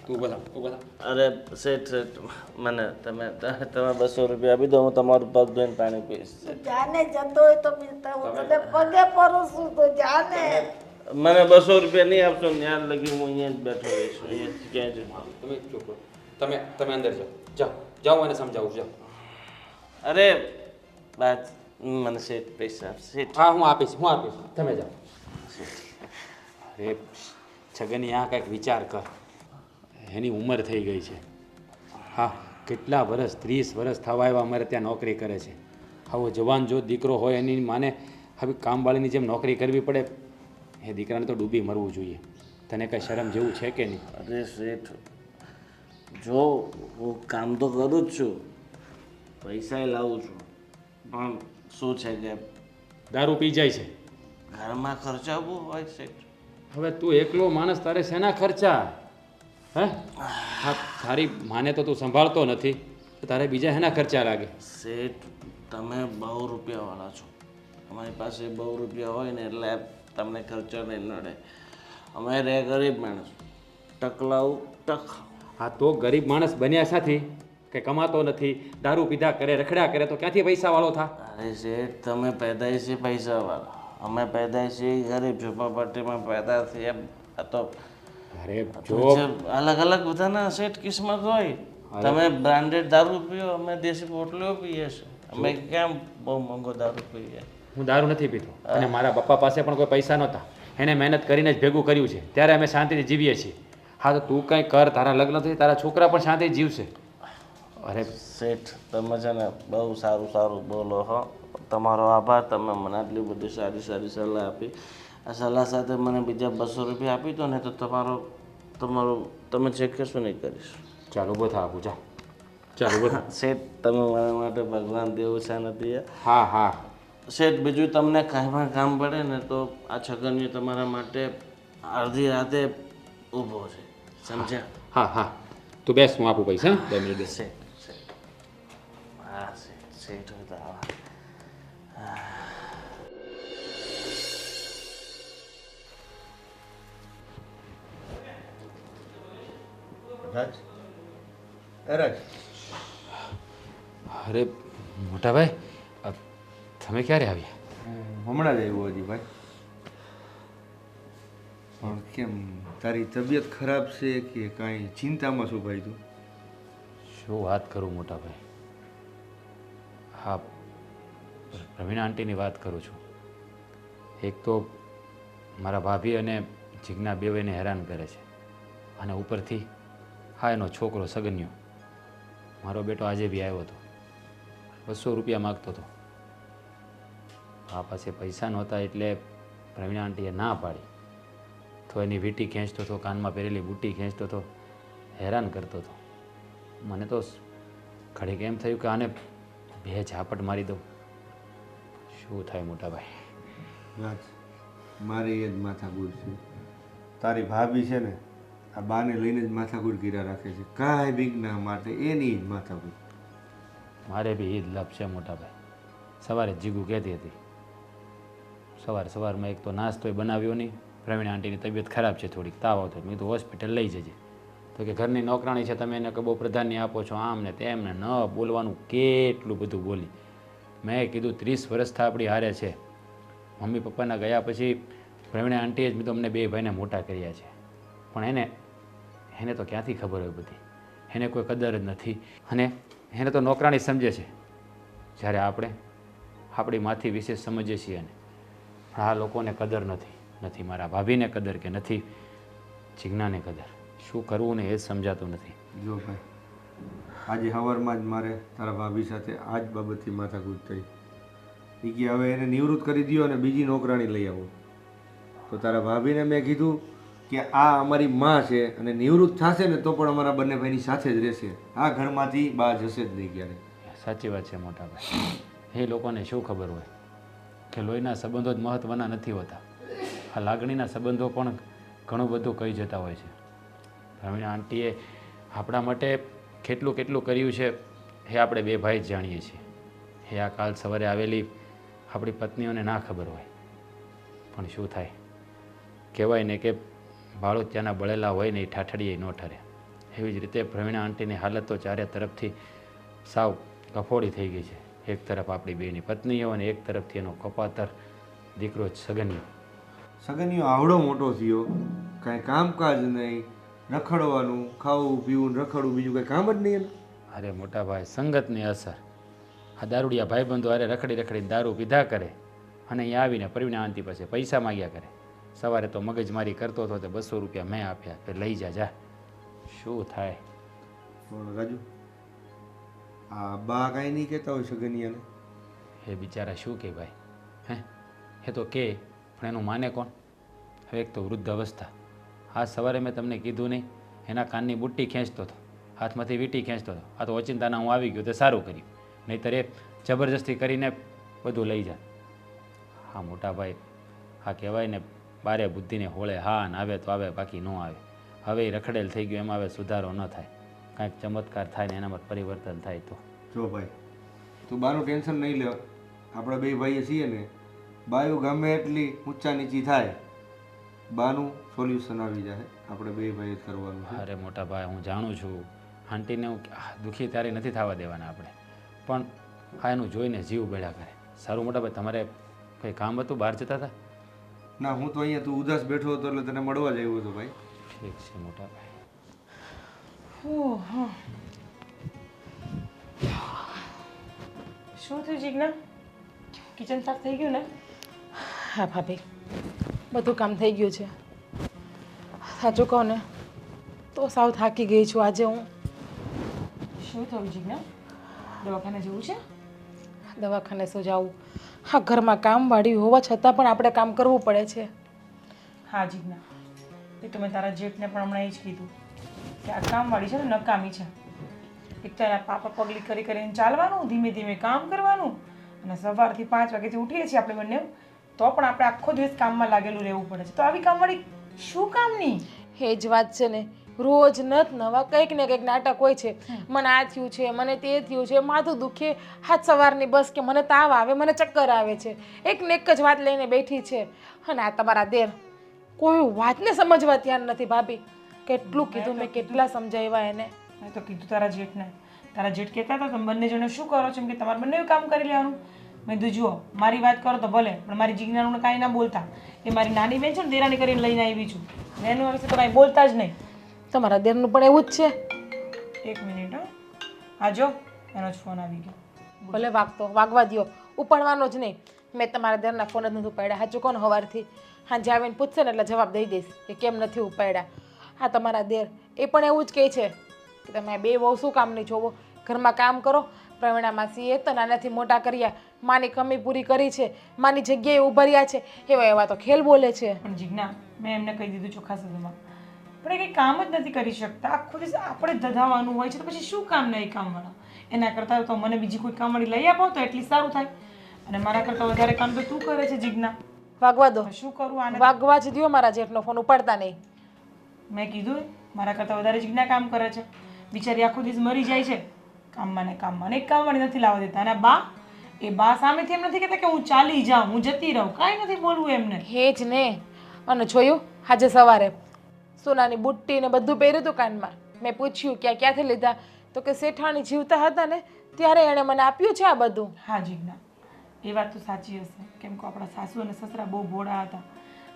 S3: તું ઊભો થા.
S6: અરે શેઠ, મને તમે 200 રૂપિયા આપી દો, હું તમારું પગ ધોઈને પાણી પીશ.
S2: જાને જતો હોય તો હું તને પગે પડું છું તો જાને.
S6: મને 200 રૂપિયા નહીં આપશો ને ત્યાં લગી હું અહીંયા જ બેઠો રહીશ. અહીંયા ક્યાં જ
S3: તમે ચૂપ રહો. તમે અંદર જાઓ અને સમજાવું જાઓ.
S6: અરે બાદ મને શેઠ પૈસા આપશે.
S3: હા હું આપીશ તમે જાઓ. અરે છગની આ કંઈક વિચાર કર. એની ઉંમર થઈ ગઈ છે. હા કેટલા વર્ષ, 30 વર્ષ થવા આવ્યા અમારે ત્યાં નોકરી કરે છે. આવો જવાન જો દીકરો હોય એની માને હવે કામવાળીની જેમ નોકરી કરવી પડે? એ દીકરાને તો ડૂબી મરવું જોઈએ. તને કંઈ શરમ જેવું છે કે નહીં?
S6: અરે શેઠ, જો હું કામ તો કરું જ છું, પૈસા લાવું છું, પણ શું છે કે
S3: દારૂ પી જાય છે.
S6: ઘરમાં ખર્ચા બહુ હોય શેઠ.
S3: હવે તું એકલો માણસ, તારે શેના ખર્ચા? હે હા તારી માને તો તું સંભાળતો નથી, તો તારે બીજા શેના ખર્ચા લાગે?
S6: શેઠ, તમે 2 રૂપિયાવાળા છો. અમારી પાસે 2 રૂપિયા હોય ને એટલે તમને ખર્ચો નહીં નડે. અમે રે ગરીબ માણસ, ટક લાવું ટક.
S3: હા તો ગરીબ માણસ બન્યા સાથી કે કમાતો નથી, દારૂ પીધા કરે, રખડ્યા કરે, તો ક્યાંથી પૈસાવાળો થા?
S6: અરે શેઠ, તમે પેદાઈશી પૈસાવાળા, અમે પેદાઈશી ગરીબ ઝૂંપડપટ્ટીમાં પેદા થયા. આ તો
S3: અરે જો
S6: અલગ અલગ બધાના શેઠ કિસ્મત હોય. તમે બ્રાન્ડેડ દારૂ પીઓ, અમે દેશી પોટલીઓ પીએ છીએ. અમે કેમ બહુ મોંઘો દારૂ પીએ?
S3: હું દારૂ નથી પીતો અને મારા પપ્પા પાસે પણ કોઈ પૈસા નહોતા. એણે મહેનત કરીને જ ભેગું કર્યું છે ત્યારે અમે શાંતિથી જીવીએ છીએ. હા તો તું કંઈ કર, તારા લગ્ન થઈ, તારા છોકરા પણ શાંતિથી જીવશે. અરે
S6: શેઠ તમે છે ને બહુ સારું સારું બોલો હો. તમારો આભાર, તમે મને આટલી બધી સારી સારી સલાહ આપી. આ સલાહ સાથે મને બીજા 200 રૂપિયા આપી દો ને તો તમે ચેક કશું નહીં કરીશ.
S3: ચાલો ઊભો થા આપું, જા ચાલો ઊભો થા.
S6: શેઠ તમે મારા માટે ભગવાન દેવું છે નથી.
S3: હા હા
S6: શેઠ બીજું તમને કાંઈ પણ કામ પડે ને તો આ છગનની તમારા માટે અડધી રાતે ઊભો છે, સમજ્યા?
S3: હા હા તું બેસ, હું આપું પૈસા. 2 મિનિટ બેસ.
S6: હા શેઠ હોય તો આવા.
S5: રાજ, એ રાજ,
S3: અરે મોટા ભાઈ, તમે ક્યારે આવ્યા?
S5: હમણાં જ આવ્યો હજી ભાઈ. પણ કેમ તારી તબિયત ખરાબ છે કે કાંઈ ચિંતામાં શું ભાઈ તું?
S3: શું વાત કરું મોટા ભાઈ, હા પ્રવીણા આંટીની વાત કરું છું. એક તો મારા ભાભી અને જીજ્ઞા બેઉને હેરાન કરે છે અને ઉપરથી હા એનો છોકરો સગન્યો, મારો બેટો આજે બી આવ્યો હતો, 200 રૂપિયા માગતો હતો. આ પાસે પૈસા નહોતા એટલે પ્રવીણા આંટીએ ના પાડી. તો એની વીંટી ખેંચતો હતો, કાનમાં પહેરેલી બુટ્ટી ખેંચતો હતો, હેરાન કરતો હતો. મને તો ઘડીક એમ થયું કે આને 2 ઝાપટ મારી દઉં. શું થાય મોટા ભાઈ?
S5: રાજ, મારી એ જ માથાકૂટ છે. તારી ભાભી છે ને આ બાને લઈને જ માથાકૂટ કર્યા રાખે છે, કાંઈ વિઘ્ના માટે એની જ માથાકૂટ.
S3: મારે બી એ જ લપ છે મોટા ભાઈ. સવારે જીગુ કહેતી હતી, સવારમાં એક તો નાસ્તોય બનાવ્યો નહીં. પ્રવીણા આંટીની તબિયત ખરાબ છે, થોડીક તાવ આવતો, મેં તો હોસ્પિટલ લઈ જજે. તો કે ઘરની નોકરાણી છે, તમે એને બહુ પ્રાધાન્ય આપો છો, આમ ને તેમને ન બોલવાનું કેટલું બધું બોલી. મેં કીધું 30 વર્ષથી આપણી હારે છે. મમ્મી પપ્પાના ગયા પછી પ્રવીણા આંટીએ જ મેં તો અમને 2 ભાઈને મોટા કર્યા છે. પણ એને તો ક્યાંથી ખબર હોય બધી? એને કોઈ કદર જ નથી અને એને તો નોકરાણી સમજે છે, જ્યારે આપણે આપણી માથી વિશેષ સમજીએ છીએ. અને આ લોકોને કદર નથી મારા ભાભીને કદર કે નથી જીજ્ઞાને કદર. શું કરવું ને એ જ સમજાતું નથી.
S5: જો ભાઈ, આજે સવારમાં જ મારે તારા ભાભી સાથે આ જ બાબતથી માથાકૂટ થઈ. એ કે હવે એને નિવૃત્ત કરી દો અને બીજી નોકરાણી લઈ આવો. તો તારા ભાભીને મેં કીધું કે આ અમારી માં છે અને નિવૃત્ત થશે ને તો પણ અમારા બંને ભાઈની સાથે જ રહેશે, આ ઘરમાંથી બહાર જશે જ નહીં ક્યારે.
S3: સાચી વાત છે મોટા ભાઈ. એ લોકોને શું ખબર હોય કે લોહીના સંબંધો જ મહત્ત્વના નથી હોતા, આ લાગણીના સંબંધો પણ ઘણું બધું કહી જતા હોય છે. પ્રવીણા આંટીએ આપણા માટે કેટલું કર્યું છે એ આપણે 2 ભાઈ જ જાણીએ છીએ. એ આ કાલ સવારે આવેલી આપણી પત્નીઓને ના ખબર હોય. પણ શું થાય, કહેવાય ને કે બાળો ત્યાંના બળેલા હોય ને એ ઠાઠડીએ ન ઠરે. એવી જ રીતે પ્રવીણા આંટીની હાલત તો ચારે તરફથી સાવ કફોડી થઈ ગઈ છે. એક તરફ આપણી બેની પત્નીઓ અને એક તરફથી એનો કપાતર દીકરો સગન્યો.
S5: સગનીઓ આવડો મોટો થયો, કાંઈ કામકાજ નહીં, રખડવાનું, ખાવું પીવું રખડવું, બીજું કાંઈ કામ જ નહીં એનું.
S3: અરે મોટા ભાઈ, સંગતની અસર. આ દારૂડિયા ભાઈબંધો અરે રખડીને દારૂ પીધા કરે અને અહીંયા આવીને પ્રવીણા આંટી પાસે પૈસા માગ્યા કરે. સવારે તો મગજમારી કરતો હતો, તો 200 રૂપિયા મેં આપ્યા, તો લઈ જા. શું થાય?
S5: પણ રાજુ, આ બા કાંઈ નહીં કહેતા હોય સગનિયાને?
S3: એ બિચારા શું કહે ભાઈ? હે, એ તો કહે પણ એનું માને કોણ? હવે એક તો વૃદ્ધ અવસ્થા. આ સવારે મેં તમને કીધું નહીં, એના કાનની બુટ્ટી ખેંચતો હતો, હાથમાંથી વીંટી ખેંચતો હતો. આ તો ઓચિંતાના હું આવી ગયો, તે સારું કર્યું, નહીંતર એ જબરજસ્તી કરીને બધું લઈ જાય. હા મોટા ભાઈ, હા કહેવાય ને બારે બુદ્ધિને હોળે હા ને આવે તો આવે, બાકી ન આવે. હવે એ રખડેલ થઈ ગયું, એમાં હવે સુધારો ન થાય. કાંઈક ચમત્કાર થાય ને એનામાં પરિવર્તન થાય તો.
S5: જો ભાઈ, તું બાનું ટેન્શન નહીં લે. આપણે 2 ભાઈએ છીએ ને, બાયું ગમે એટલી ઊંચા નીચી થાય, બાનું સોલ્યુશન આવી જાય. આપણે 2 ભાઈએ જ કરવાનું છે.
S3: અરે મોટા ભાઈ, હું જાણું છું આંટીને હું દુઃખી ત્યારે નથી થવા દેવાના આપણે, પણ આ એનું જોઈને જીવ બેડા કરે. સારું મોટા ભાઈ, તમારે કંઈ કામ હતું, બહાર જતા હતા?
S5: ના, હું તો અહીંયા તું ઉદાસ બેઠો હતો એટલે તને મળવા જ આવ્યો હતો ભાઈ.
S3: ઠીક છે મોટા ભાઈ.
S4: શું થયું જીજ્ઞા? કિચન સાફ થઈ ગયું ને?
S1: હા ભાભી, બધું કામ થઈ ગયું છે. સાચું કહું ને તો સાવ થાકી ગઈ છું આજે હું.
S4: શું થયું જીજ્ઞા? દવાખાને જવું છે?
S1: દવાખાને શું જાવું, હા ઘરમાં કામવાળી હોવા છતાં પણ આપણે કામ કરવું પડે છે.
S4: હા જીજ્ઞા, એ તો મેં તારા જેઠને પણ હમણાં એ જ કીધું કે આ કામવાળી છે ને નકામી છે. એક તો એના પાપા પગલી કરી કરીને ચાલવાનું, ધીમે ધીમે કામ કરવાનું, અને સવારથી 5 વાગ્યાથી ઉઠીએ છીએ આપણે બંને, તો પણ આપણે આખો દિવસ કામમાં લાગેલું રહેવું પડે છે. તો આવી કામવાળી શું કામની?
S1: એ જ વાત છે ને, રોજ નત નવા કંઈક ને કંઈક નાટક હોય છે. મને આ થયું છે, મને તે થયું છે, માથું દુખે, હાથ સવારની બસ કે મને તાવ આવે, મને ચક્કર આવે છે, એક ને એક જ વાત લઈને બેઠી છે. અને આ તમારા દેર કોઈ વાતને સમજવા તૈયાર નથી ભાભી. કેટલું કીધું મેં, કેટલા સમજાવ્યા એને.
S4: મેં તો કીધું તારા જેઠને. તારા જેઠ કહેતા હતા તમે બંને જણે શું કરો છો, એમ કે તમારે બંને કામ કરી લેવાનું. મેં કીધું જુઓ, મારી વાત કરો તો ભલે, પણ મારી જીજ્ઞાનું કાંઈ ના બોલતા. એ મારી નાની બેન છે ને, દેરાણી કરીને લઈને આવી છું, એનું વિશે તો કાંઈ બોલતા જ નહીં.
S1: તમારા દેરનું પણ એવું જ છે.
S4: 1 મિનિટ હા, આ જો એનો જ ફોન આવી ગયો.
S1: ભલે વાગતો વાગવા દ્યો, ઉપાડવાનો જ નહીં. મેં તમારા દેરના ફોન જ નથી ઉપાડ્યા. સાચું કોણ સવારથી હાંજે આવીને પૂછશે ને એટલે જવાબ દઈ દઈશ કે કેમ નથી ઉપાડ્યા. હા તમારા દેર એ પણ એવું જ કહે છે કે તમે બે બહુ શું કામની જોવો, ઘરમાં કામ કરો. પ્રવીણા માસીએ તો નાનાથી મોટા કર્યા, માની કમી પૂરી કરી છે, માની જગ્યાએ ઊભા રહ્યા છે, એવા એવા તો ખેલ બોલે છે.
S4: પણ જીજ્ઞા, મેં એમને કહી દીધું ચોખ્ખા શબ્દમાં, પણ એ કંઈ કામ જ નથી કરી શકતા. આખો દિવસ આપણે ધધાવવાનું હોય છે, તો પછી શું કામ નહીં કામવાળા? એના કરતાં તો મને બીજી કોઈ કામવાળી લઈ આપો તો એટલી સારું થાય. અને મારા કરતાં વધારે કામ તો તું કરે છે જીજ્ઞા.
S1: વાગવા દો,
S4: શું કરું આને?
S1: વાગવા જ દ્યો. મારા જેટનો ફોન ઉપાડતા નહીં.
S4: મેં કીધું મારા કરતાં વધારે જીજ્ઞા કામ કરે છે. બિચારી આખો દિવસ મરી જાય છે કામમાં ને કામમાં, ને એક કામવાળી નથી લાવવા દેતા. અને બા, એ બા સામેથી એમ નથી કહેતા કે હું ચાલી જાઉં, હું જતી રહું, કાંઈ નથી બોલવું એમને.
S1: હે જ ને. અને જોયું આજે સવારે સોનાની બુટ્ટી ને બધું પહેર્યું હતું કાનમાં. મેં પૂછ્યું કે આ ક્યાંથી લીધા, તો કે શેઠાણી જીવતા હતા ને ત્યારે એણે મને આપ્યું છે આ બધું.
S4: હા જીજ્ઞા, એ વાત તો સાચી હશે, કેમ કે આપણા સાસુ અને સસરા બહુ ભોળા હતા,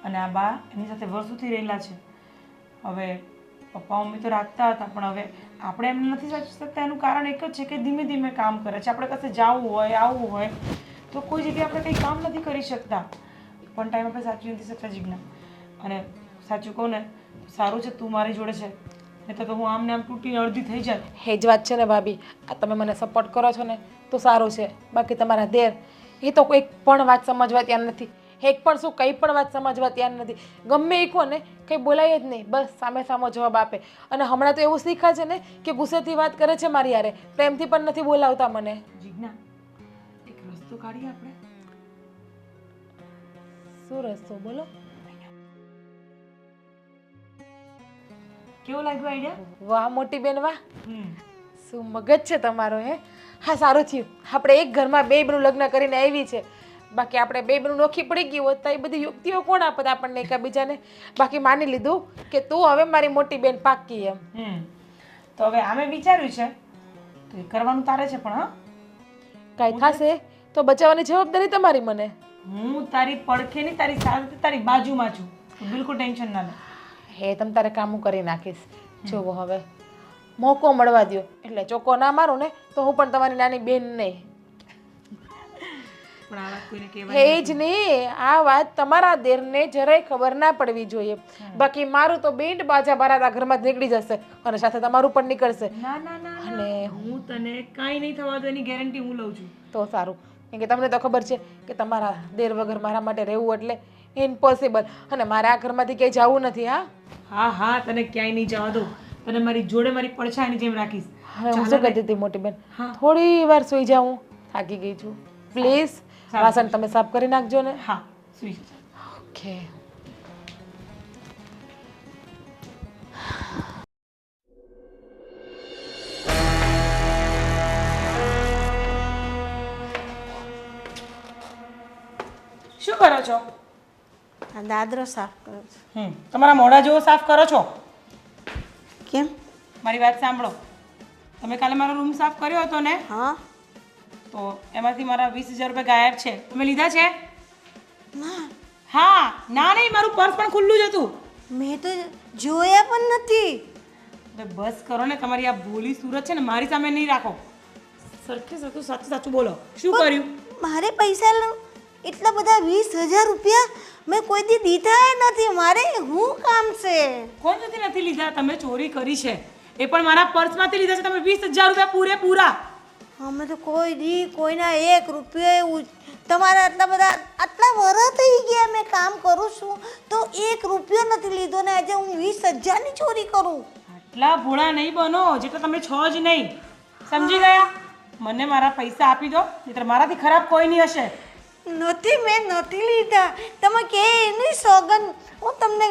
S4: અને આ બા એની સાથે વર્ષોથી રહેલા છે. હવે પપ્પા મમ્મી તો રાખતા હતા, પણ હવે આપણે એમને નથી સાચી શકતા. એનું કારણ એક જ છે કે ધીમે ધીમે કામ કરે છે. આપણે કશે જવું હોય, આવવું હોય, તો કોઈ જગ્યાએ આપણે કંઈ કામ નથી કરી શકતા. પણ ટાઈમ આપણે સાચવી નથી શકતા જીજ્ઞા. અને સાચું કહું ને, સારું છે તું મારી જોડે છે, નહીં તો હું આમને આમ તૂટીને અડધી થઈ જાય.
S1: એ જ વાત છે ને ભાભી, આ તમે મને સપોર્ટ કરો છો ને તો સારું છે. બાકી તમારા દેર એ તો કોઈ પણ વાત સમજવા તૈયાર નથી. એક પણ શું, કંઈ પણ વાત સમજવા તૈયાર નથી. ગમે એ કહો ને કંઈ બોલાય જ નહીં, બસ સામે સામો જવાબ આપે. અને હમણાં તો એવું શીખા છે ને કે ગુસ્સેથી વાત કરે છે મારી યારે, પ્રેમથી પણ નથી બોલાવતા મને.
S4: જીજ્ઞા, એક રસ્તો કાઢીએ આપણે.
S1: શું રસ્તો બોલો?
S4: કેવું લાગ્યું આઈડિયા?
S1: વાહ મોટી બેન વાહ, શું મગજ છે તમારો હે. હા સારું થયું આપણે એક ઘરમાં બે બેનું લગ્ન કરીને આવી છે. બાકી આપણે બે બેનું નોખી પડી ગઈ હોત તો એ બધી યુક્તિઓ કોણ આપત આપણને એકબીજાને. બાકી માની લીધું કે તું હવે મારી મોટી બેન પાક્કી એમ.
S4: તો હવે આમે વિચાર્યું છે તો એ કરવાનું તારે છે. પણ હા,
S1: કાંઈ થશે તો બચાવવાની જવાબદારી તમારી. મને
S4: હું તારી પડખે નહીં, તારી સાથે તારી બાજુમાં છું, બિલકુલ ટેન્શન ના લે.
S1: હે તમ તારે કામું કરી નાખીશ. જોવો હવે મોકો મળવા દો, એટલે ચોખ્ખો ના મારું ને તો હું પણ તમારી નાની બેન નહીં.
S4: પણ આ વાત કોઈને કહેવાય
S1: હે જ નહીં, આ વાત તમારા દેરને જરાય ખબર ના પડવી જોઈએ. બાકી મારું તો બેન્ટ બાજા બારાતા ઘરમાં જ નીકળી જશે અને સાથે તમારું પણ નીકળશે.
S4: ના ના ના,
S1: અને
S4: હું તને કાંઈ નહીં થવા દો એની ગેરંટી હું લઉં છું.
S1: તો સારું, કેમ કે તમને તો ખબર છે કે તમારા દેર વગર મારા માટે રહેવું એટલે ઇમ્પોસિબલ. અને મારે આ ઘરમાંથી ક્યાંય જવું નથી.
S4: હા હા, તને ક્યાંય નહીં જવા દઉં. તને મારી જોડે મારી પડછાયાની જેમ રાખીશ.
S1: હવે હું શું કહેતી હતી મોટી બેન, થોડી વાર સુઈ જાઉં, થાકી ગઈ છું. પ્લીઝ વાસણ તમે સાફ કરી નાખજો ને.
S4: હા, સુઈ જા.
S1: ઓકે.
S4: શું કરો છો?
S2: આ દાદરો સાફ કરો છો.
S4: તમારા મોઢા જેવો સાફ કરો છો.
S2: કેમ?
S4: મારી વાત સાંભળો. તમે કાલે મારો રૂમ સાફ કર્યો હતો ને,
S2: હા.
S4: તો એમાંથી મારા 20,000 રૂપિયા ગાયબ છે. તમે લીધા છે?
S2: ના,
S4: હા. ના નહીં, મારું પર્સ પણ ખુલ્લું જ હતું.
S2: મેં તો જોયા પણ નથી.
S4: હવે બસ કરો ને, તમારી આ ભોલી સુરત છે ને મારી સામે નહીં રાખો. સરખે સરખું સાચું સાચું બોલો, શું કર્યું?
S2: મારે પૈસા એટલા બધા 20,000 રૂપિયા મેં કોઈ દી દીધા નથી, મારે શું કામ છે?
S4: કોણ નથી લીધા? તમે ચોરી કરી છે, એ પણ મારા પર્સમાંથી લીધા છે તમે 20,000 રૂપિયા પૂરેપૂરા.
S2: અમે તો કોઈ દી કોઈના 1 રૂપિયો તમારા આટલા વર્ષ થઈ ગયા મેં કામ કરું છું તો 1 રૂપિયો નથી લીધો ને આજે હું 20,000 ની ચોરી કરું?
S4: આટલા ભોળા નહીં બનો જેટલા તમે છો જ નહીં. સમજી ગયા? મને મારા પૈસા આપી દો, નહીંતર મારાથી ખરાબ કોઈ નહીં હશે.
S2: નથી, મેં નથી લીધા. તમે કે એની સોગન, હું તમને